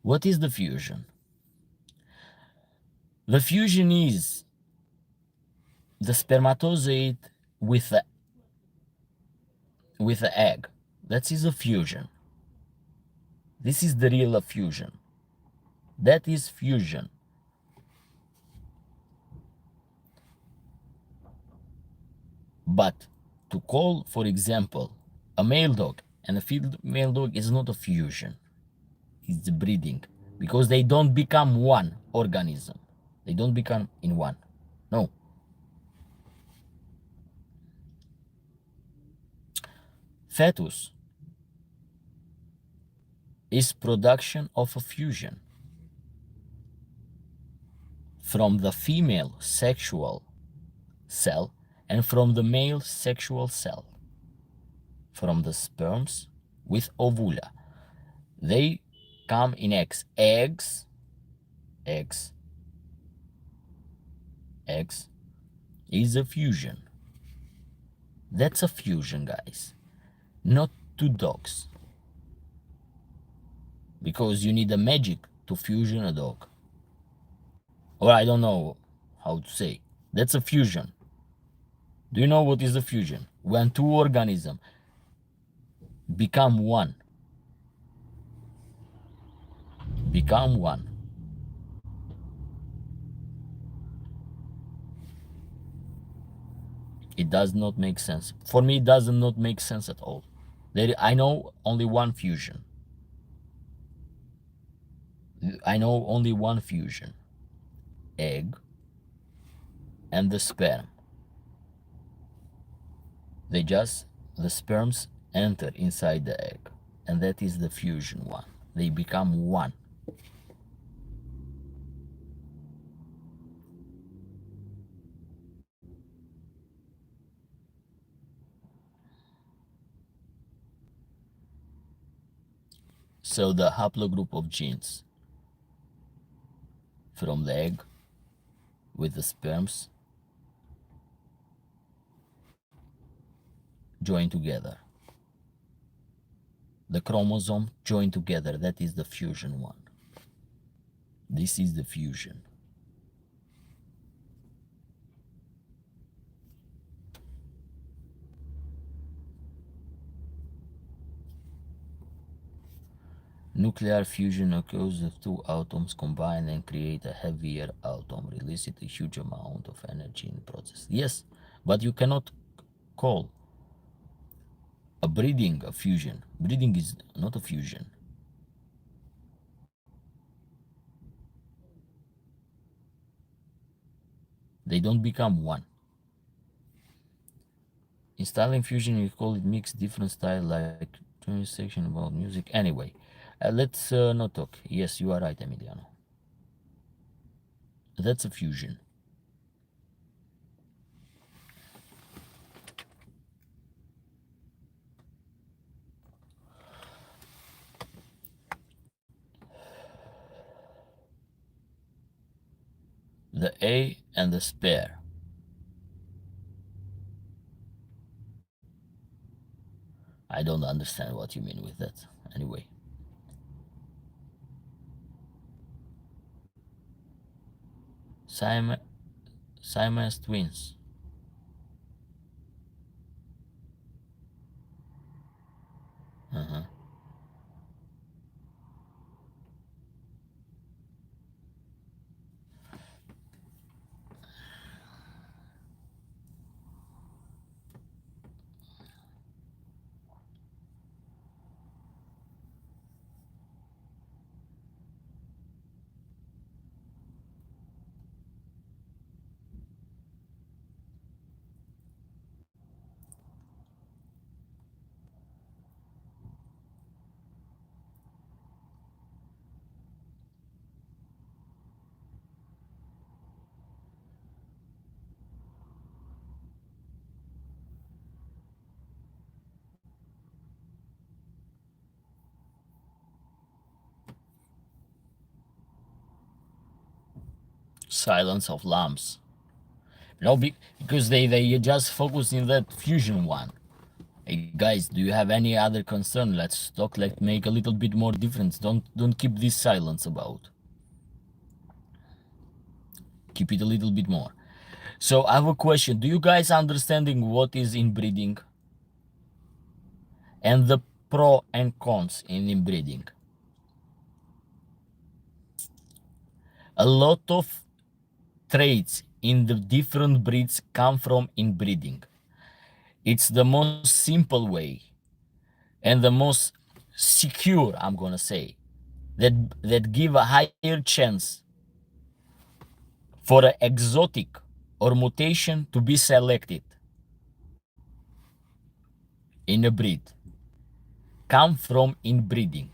What is the fusion? The fusion is the spermatozoid with the egg. That is a fusion. This is the real fusion. That is fusion. But to call, for example, a male dog and a female dog is not a fusion. It's breeding. Because they don't become one organism. They don't become in one. No. Fetus is production of a fusion from the female sexual cell and from the male sexual cell, from the sperms with ovula. They come in eggs. Eggs is a fusion. That's a fusion, guys. Not two dogs. Because you need a magic to fusion a dog. Or I don't know how to say. That's a fusion. Do you know what is a fusion? When two organisms become one. Become one. It does not make sense. For me, it does not make sense at all. I know only one fusion. I know only one fusion. Egg and the sperm. The sperms enter inside the egg. And that is the fusion one. They become one. So the haplogroup of genes from the egg with the sperms join together. The chromosome join together. That is the fusion one. This is the fusion. Nuclear fusion occurs if two atoms combine and create a heavier atom, releasing a huge amount of energy in the process. Yes, but you cannot call a breeding a fusion. Breeding is not a fusion. They don't become one. Installing fusion, you call it mix different style like section about music. Anyway, let's not talk. Yes, you are right, Emiliano. That's a fusion. The A and the spare. I don't understand what you mean with that. Anyway. Siam Siamese twins. Uh-huh. Silence of Lambs. No, because they just focus in that fusion one. Hey guys, do you have any other concern? Let's talk. Let's make a little bit more difference. Don't keep this silence about. Keep it a little bit more. So I have a question. Do you guys understanding what is inbreeding and the pro and cons in inbreeding? A lot of traits in the different breeds come from inbreeding. It's the most simple way and the most secure, I'm gonna say, that give a higher chance for an exotic or mutation to be selected in a breed come from inbreeding.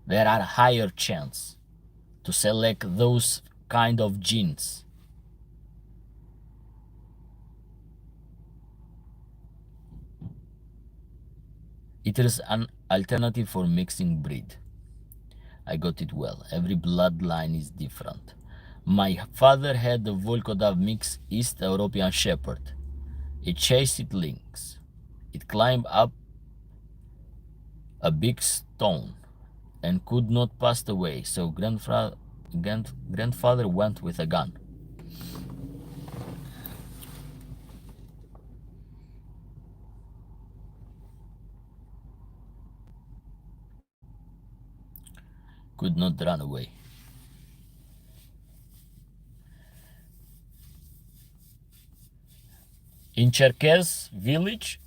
There are higher chance to select those kind of genes. It is an alternative for mixing breed. I got it well. Every bloodline is different. My father had the Volkodov mix East European Shepherd. It chased lynx. It climbed up a big stone and could not pass away, so grandfather went with a gun. Could not run away. In Cherkess village?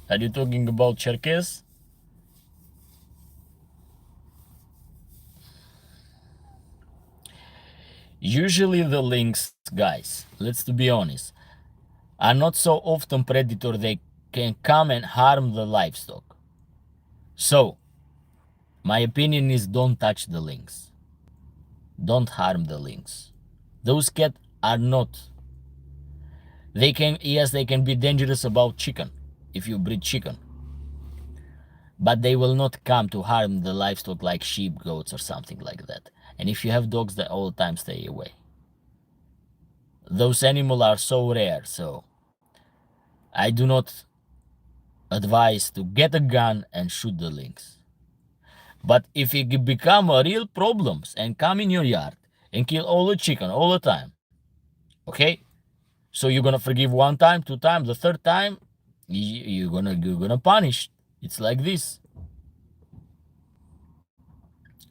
Are you talking about Cherkess? Usually the lynx, guys, let's to be honest, are not so often predator. They can come and harm the livestock. So, my opinion is don't touch the lynx. Don't harm the lynx. Those cats are not. They can, yes, they can be dangerous about chicken if you breed chicken. But they will not come to harm the livestock like sheep, goats, or something like that. And if you have dogs, they all the time stay away. Those animals are so rare, so I do not advise to get a gun and shoot the lynx. But if it become a real problems and come in your yard and kill all the chicken all the time, okay? So you're gonna forgive one time, two times, the third time, you're gonna punish. It's like this.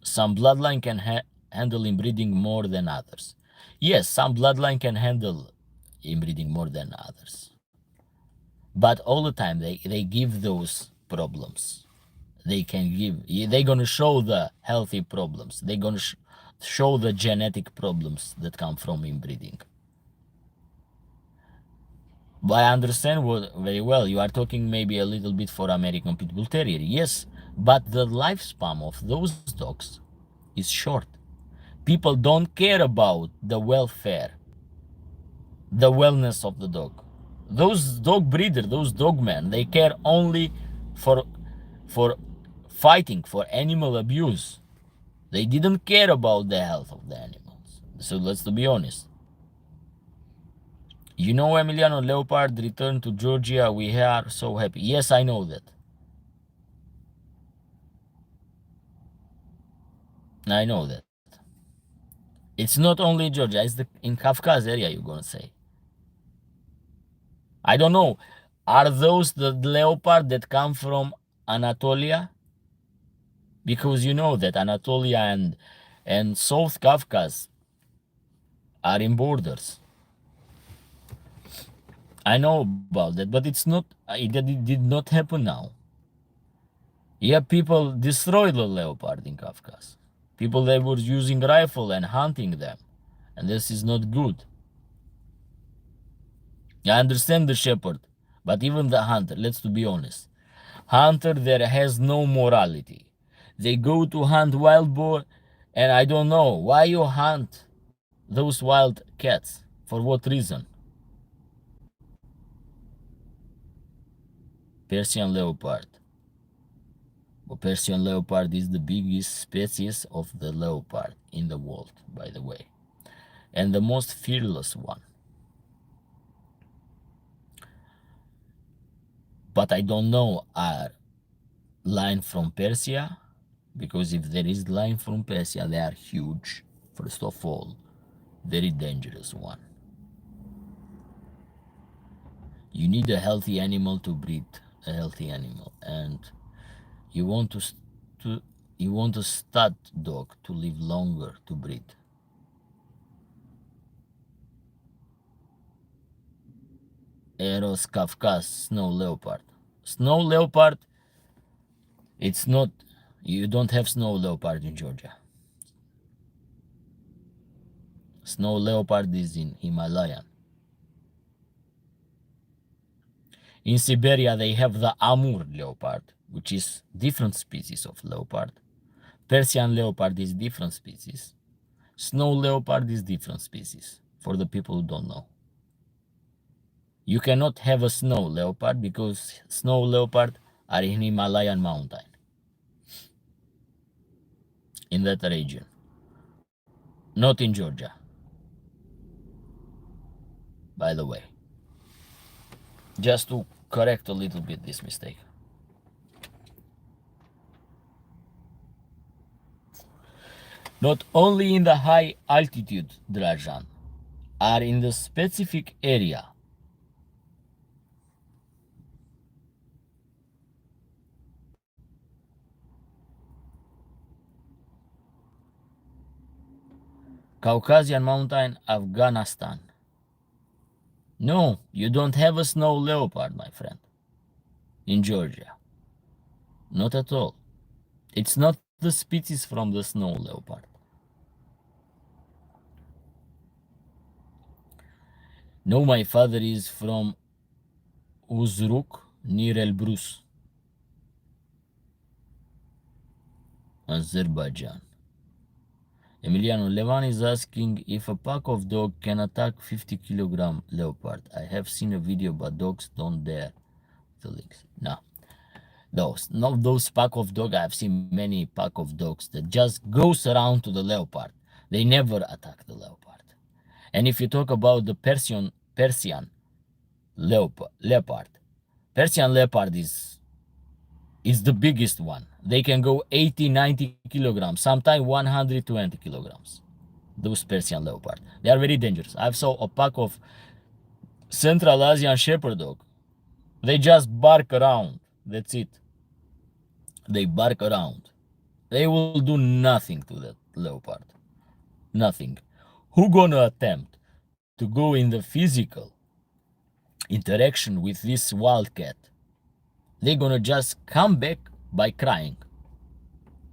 Some bloodline can handle inbreeding more than others. Yes, some bloodline can handle inbreeding more than others. But all the time they give those problems. They can give, they're gonna show the healthy problems. They're gonna show the genetic problems that come from inbreeding. But I understand what very well. You are talking maybe a little bit for American Pit Bull Terrier. Yes, but the lifespan of those dogs is short. People don't care about the welfare, the wellness of the dog. Those dog breeders, those dog men, they care only for for fighting, for animal abuse. They didn't care about the health of the animals. So let's to be honest. You know, Emiliano Leopard returned to Georgia. We are so happy. Yes, I know that. I know that. It's not only Georgia, it's in Kafkaz area, you're gonna say. I don't know. Are those the leopard that come from Anatolia? Because you know that Anatolia and South Kafkaz are in borders. I know about that, but it's not. It did not happen now. Yeah, people destroyed the leopard in Kafkaz. People they were using rifle and hunting them, and this is not good. I understand the shepherd, but even the hunter. Let's to be honest, hunter there has no morality. They go to hunt wild boar, and I don't know why you hunt those wild cats. For what reason? Persian leopard. Well, Persian leopard is the biggest species of the leopard in the world, by the way, and the most fearless one. But I don't know are lion from Persia, because if there is lion from Persia, they are huge. First of all, very dangerous one. You need a healthy animal to breed a healthy animal, and you want to you want a stud dog to live longer to breed. Eros Kafkas snow leopard. Snow leopard, it's not, you don't have snow leopard in Georgia. Snow leopard is in Himalayan. In Siberia, they have the Amur leopard, which is different species of leopard. Persian leopard is different species. Snow leopard is different species, for the people who don't know. You cannot have a snow leopard because snow leopard are in Himalayan mountain, in that region, not in Georgia, by the way. Just to correct a little bit this mistake. Not only in the high altitude, Drajan, are in the specific area. Caucasian mountain, Afghanistan. No, you don't have a snow leopard, my friend, in Georgia. Not at all. It's not the species from the snow leopard. No, my father is from Uzruk, near Elbrus, Azerbaijan. Emiliano Levan is asking if a pack of dog can attack 50-kilogram leopard. I have seen a video, but dogs don't dare. The links. No, not those pack of dog. I've seen many pack of dogs that just goes around to the leopard. They never attack the leopard. And if you talk about the Persian leopard, Persian leopard is the biggest one. They can go 80, 90 kilograms, sometimes 120 kilograms. Those Persian leopard. They are very dangerous. I saw a pack of Central Asian Shepherd dog. They just bark around. That's it. They bark around. They will do nothing to that leopard. Nothing. Who gonna attempt to go in the physical interaction with this wildcat? They're gonna just come back by crying.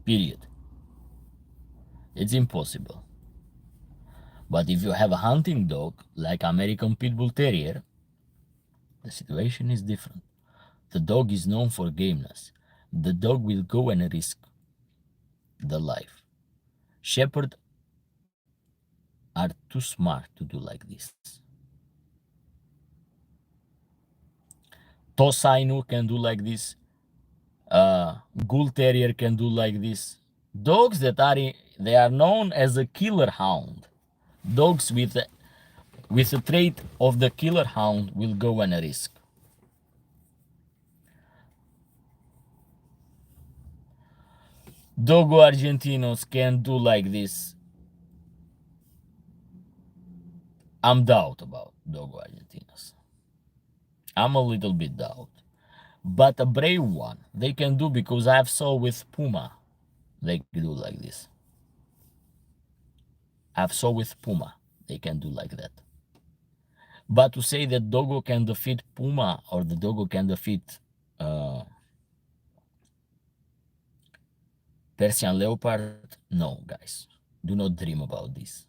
Period. It's impossible. But if you have a hunting dog like American Pit Bull Terrier, the situation is different. The dog is known for gameness. The dog will go and risk the life. Shepherds are too smart to do like this. Tosa Inu can do like this. Bull Terrier can do like this. Dogs that they are known as a killer hound. Dogs with a trait of the killer hound will go on a risk. Dogo Argentinos can do like this. I'm doubt about Dogo Argentinos. I'm a little bit doubt. But a brave one, they can do because I've saw with Puma, they do like this. I've saw with Puma, they can do like that. But to say that Dogo can defeat Puma or the Dogo can defeat uh, Persian Leopard, no, guys. Do not dream about this.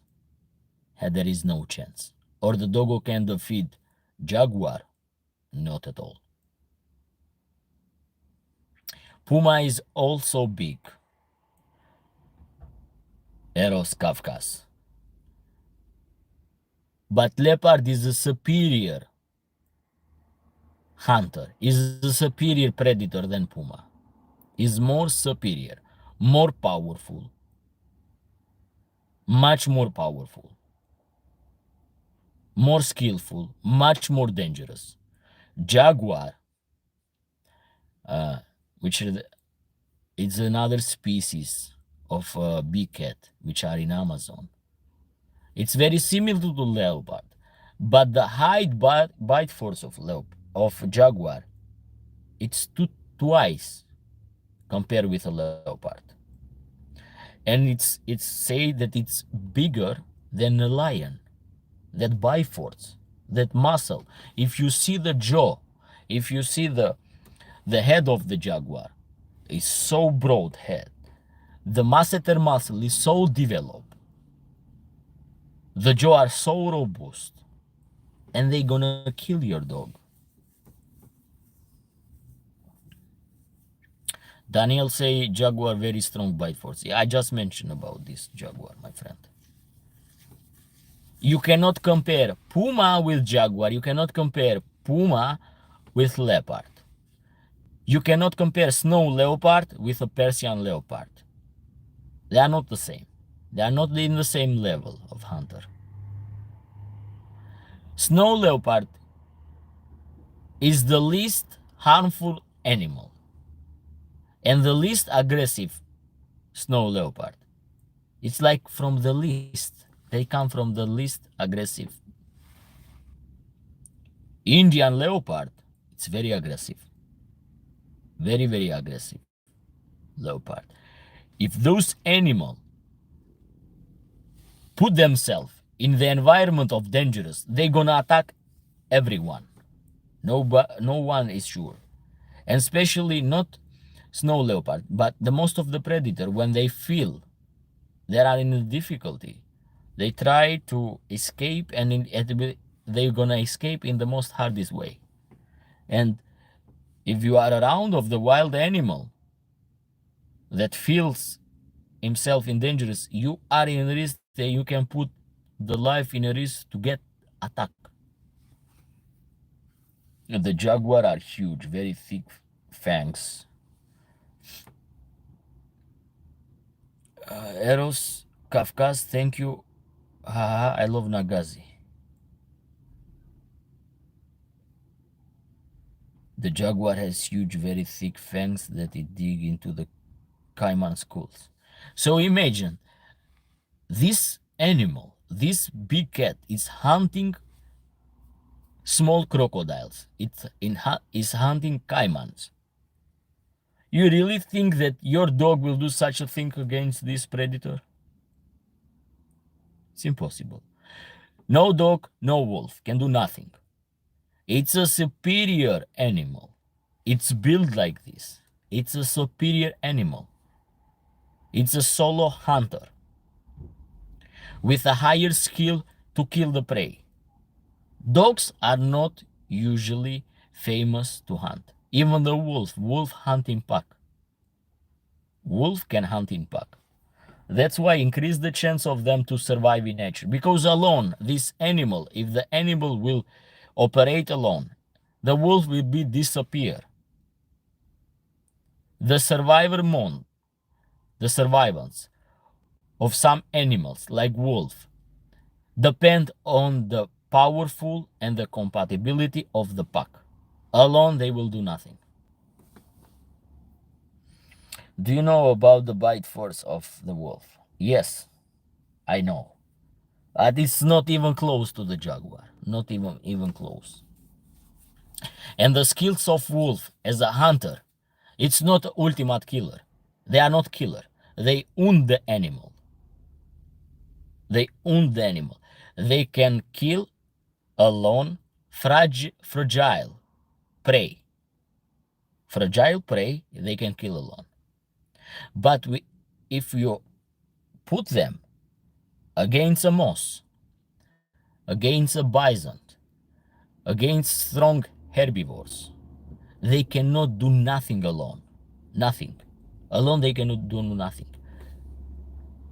There is no chance. Or the Dogo can defeat Jaguar, not at all. Puma is also big. Eros Kafkas. But Leopard is a superior hunter, is a superior predator than Puma. Is more superior, more powerful, much more powerful, more skillful, much more dangerous. Jaguar, which is another species of big cat, which are in Amazon. It's very similar to the leopard, but the height bite force of jaguar, it's twice compared with a leopard, and it's said that it's bigger than a lion. That bite force, that muscle. If you see the jaw, if you see the head of the jaguar, is so broad head. The masseter muscle is so developed. The jaw are so robust, and they gonna kill your dog. Daniel say jaguar very strong bite force. Yeah, I just mentioned about this jaguar, my friend. You cannot compare puma with jaguar. You cannot compare puma with leopard. You cannot compare snow leopard with a Persian leopard. They are not the same. They are not in the same level of hunter. Snow leopard is the least harmful animal and the least aggressive snow leopard. It's like from the least. They come from the least aggressive. Indian leopard, it's very aggressive. Very, very aggressive leopard. If those animals put themselves in the environment of dangerous, they're gonna attack everyone. No one is sure. And especially not snow leopard, but the most of the predator, when they feel they are in a difficulty, they try to escape, and they're gonna escape in the most hardest way. And if you are around of the wild animal that feels himself in dangerous, you are in risk that you can put the life in a risk to get attacked. The jaguar are huge, very thick fangs. Eros Kafkas, thank you. Haha, I love Nagazi. The jaguar has huge, very thick fangs that it dig into the caiman skulls. So imagine this animal, this big cat, is hunting small crocodiles. It's hunting caimans. You really think that your dog will do such a thing against this predator? It's impossible. No dog, no wolf can do nothing. It's a superior animal. It's built like this. It's a superior animal. It's a solo hunter with a higher skill to kill the prey. Dogs are not usually famous to hunt. Even the wolf hunt in pack. Wolf can hunt in pack. That's why increase the chance of them to survive in nature. Because alone, this animal, if the animal will operate alone, the wolf will be disappear. The survivor mode, the survivance of some animals like wolf, depend on the powerful and the compatibility of the pack. Alone, they will do nothing. Do you know about the bite force of the wolf? Yes, I know. But it's not even close to the jaguar. Not even close. And the skills of wolf as a hunter, it's not ultimate killer. They are not killer. They own the animal. They own the animal. They can kill alone fragile prey. Fragile prey, they can kill alone. But if you put them against a moose, against a bison, against strong herbivores, they cannot do nothing alone. Nothing. Alone, they cannot do nothing.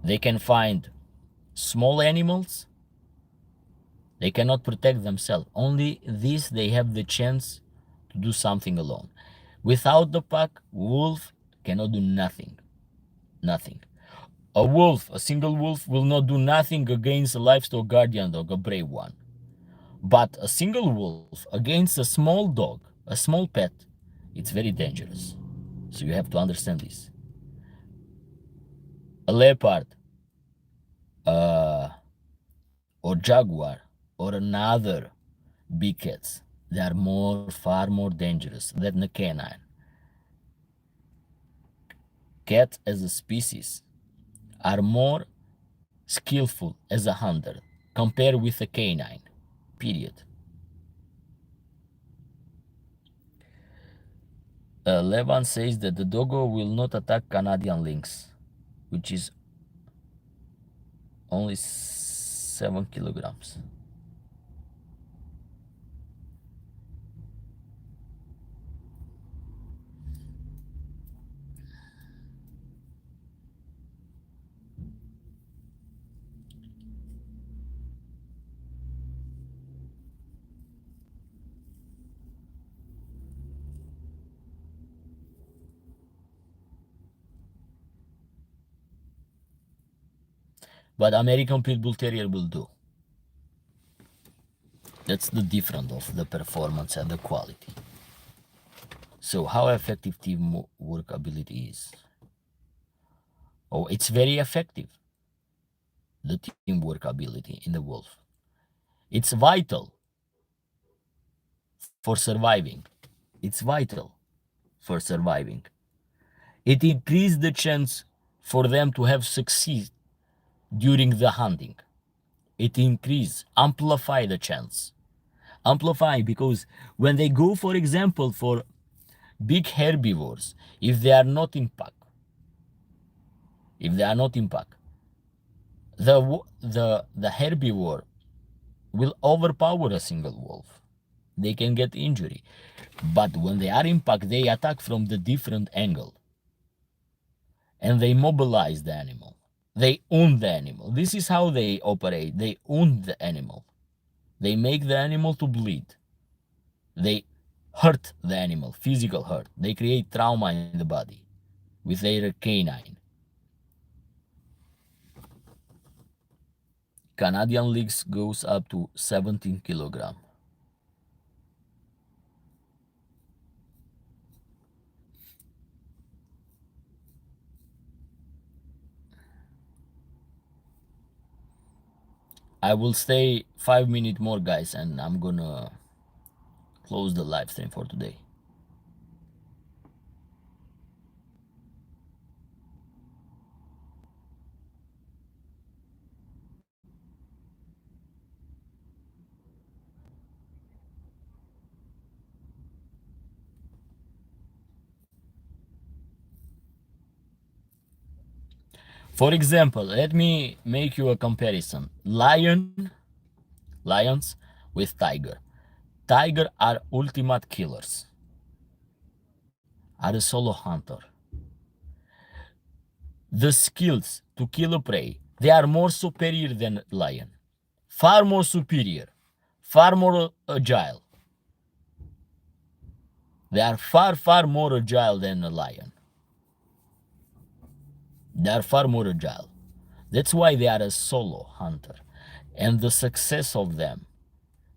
They can find small animals. They cannot protect themselves. Only this they have the chance to do something alone. Without the pack, wolf cannot do nothing. Nothing. A wolf, a single wolf, will not do nothing against a livestock guardian dog, a brave one. But a single wolf against a small dog, a small pet, it's very dangerous. So you have to understand this. A leopard, uh, or jaguar, or another big cats, they are far more dangerous than the canine. Cats as a species are more skillful as a hunter compared with a canine. Period. Levan says that the doggo will not attack Canadian lynx, which is only 7 kilograms. But American Pit Bull Terrier will do. That's the difference of the performance and the quality. So how effective teamwork ability is? Oh, it's very effective. The teamwork ability in the wolf. It's vital for surviving. It's vital for surviving. It increases the chance for them to have succeed during the hunting. It increase, amplify the chance. Amplify because when they go, for example, for big herbivores, if they are not in pack, if they are not in pack, the herbivore will overpower a single wolf. They can get injury. But when they are in pack, they attack from the different angle and they mobilize the animal. They own the animal. This is how they operate. They own the animal. They make the animal to bleed. They hurt the animal, physical hurt. They create trauma in the body with their canine. Canadian lynx goes up to 17 kilogram. I will stay 5 minutes more, guys, and I'm gonna close the live stream for today. For example, let me make you a comparison. Lions with tiger. Tiger are ultimate killers, are a solo hunter. The skills to kill a prey, they are more superior than lion. Far more superior, far more agile. They are far more agile than a lion. They are far more agile. That's why they are a solo hunter. and the success of them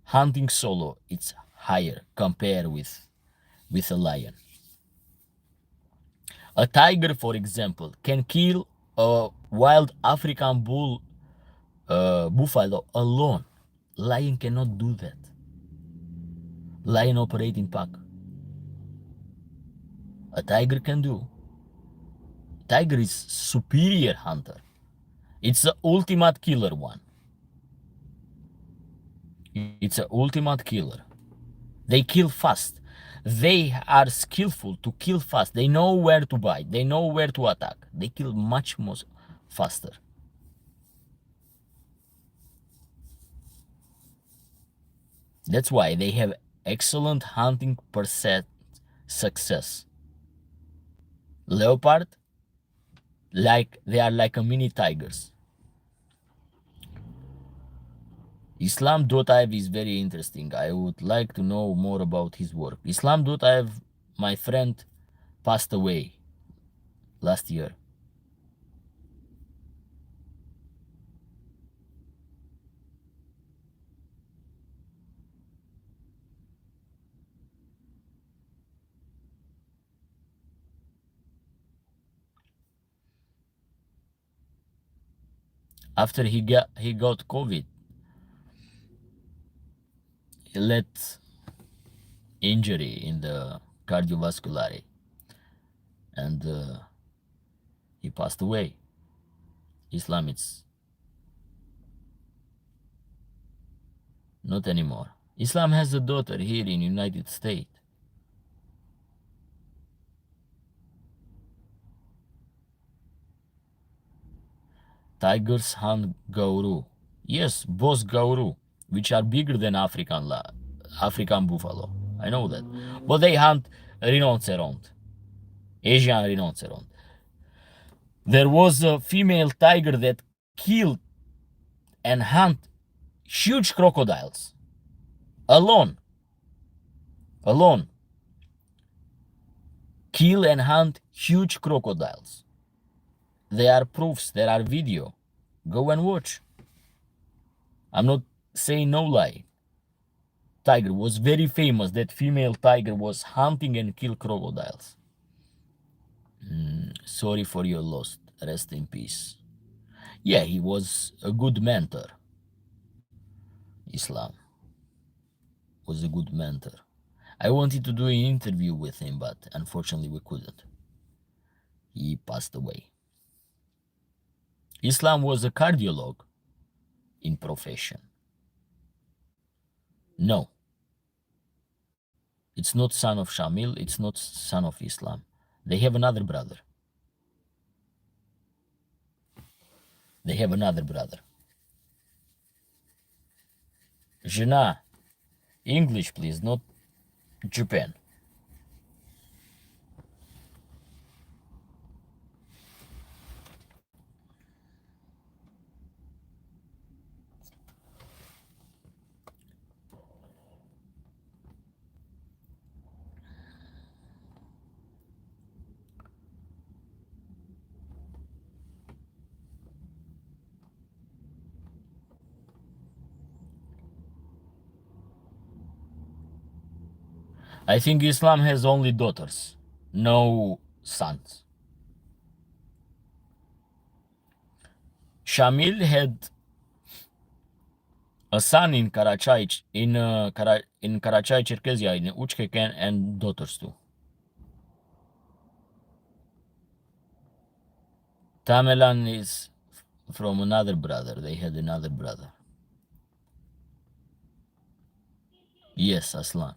hunting solo, it's higher compared with a lion. A tiger, for example, can kill a wild African buffalo alone. Lion cannot do that. Lion operate in pack. A tiger can do. Tiger is superior hunter. It's the ultimate killer one. It's a ultimate killer. They kill fast. They are skillful to kill fast. They know where to bite. They know where to attack. They kill much more faster. That's why they have excellent hunting percent success. Leopard, like they are like a mini tigers. Islam Dotaev is very interesting. I would like to know more about his work. Islam Dotaev, my friend, passed away last year. After he got COVID, he let injury in the cardiovascular, and he passed away. Islam, it's not anymore. Islam has a daughter here in United States. Tigers hunt gauru. Yes, both gauru, which are bigger than African buffalo. I know that. But they hunt rhinoceros, Asian rhinoceros. There was a female tiger that killed and hunt huge crocodiles alone. Alone. Kill and hunt huge crocodiles. There are proofs, there are video. Go and watch. I'm not saying no lie. Tiger was very famous. That female tiger was hunting and kill crocodiles. Sorry for your loss. Rest in peace. Yeah, he was a good mentor. Islam was a good mentor. I wanted to do an interview with him, but unfortunately we couldn't. He passed away. Islam was a cardiologist in profession. No, it's not son of Shamil, it's not son of Islam. They have another brother. They have another brother. Jana, English please, not Japan. I think Islam has only daughters, no sons. Shamil had a son in Karachai, in Karachai, Cherkezia, in Uchkeken, and daughters too. Tamerlan is from another brother. They had another brother. Yes, Aslan.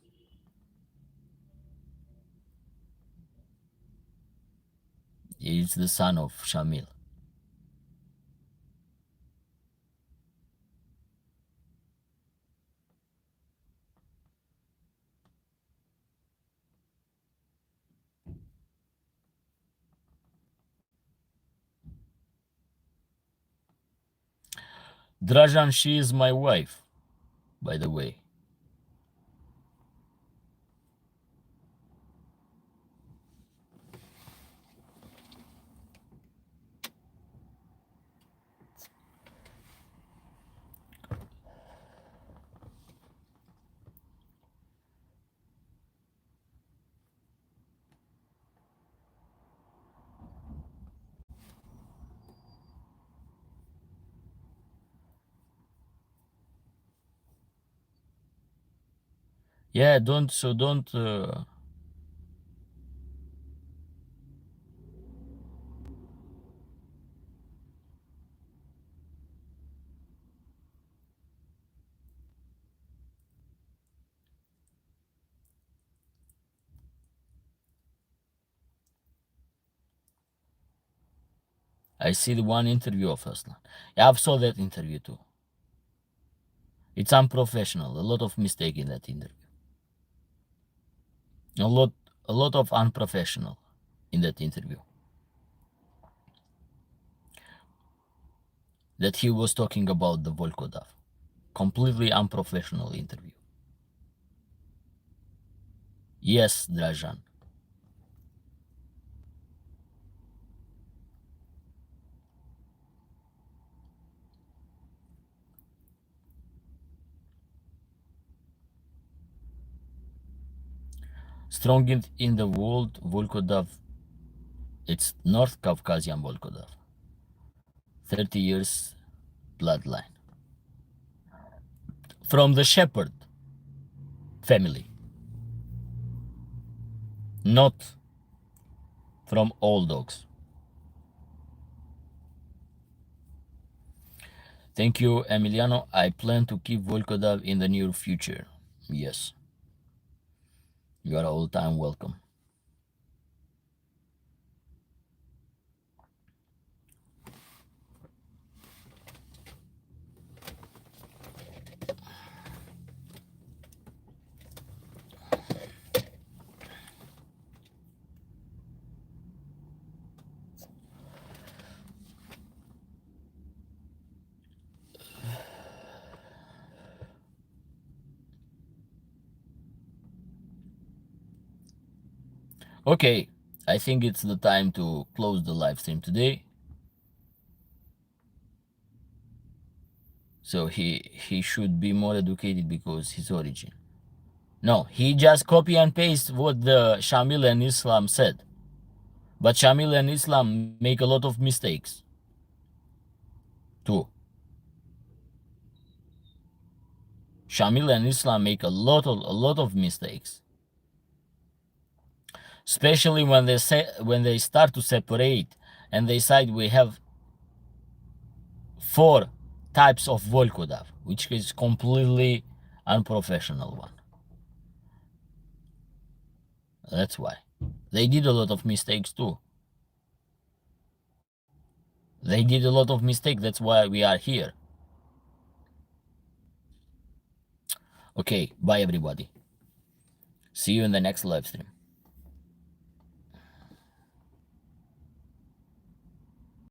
He's the son of Shamil. Drajan, she is my wife, by the way. Yeah, don't. I see the one interview of Aslan. Yeah, I've saw that interview too. It's unprofessional. A lot of mistake in that interview. A lot, a lot of unprofessional in that interview. That he was talking about the Volkodov. Completely unprofessional interview. Yes, Drajan. Strongest in the world, Volkodov. It's North Caucasian Volkodov. 30 years bloodline. From the shepherd family. Not from all dogs. Thank you, Emiliano. I plan to keep Volkodov in the near future. Yes, you are all time welcome. Okay, I think it's the time to close the live stream today. So he should be more educated because his origin. No, he just copy and paste what the Shamil and Islam said. But Shamil and Islam make a lot of mistakes too. Shamil and Islam make a lot of mistakes. Especially when they start to separate and they decide we have 4 types of Volkodov, which is completely unprofessional one. That's why. They did a lot of mistakes too. They did a lot of mistakes. That's why we are here. Okay, bye everybody. See you in the next live stream.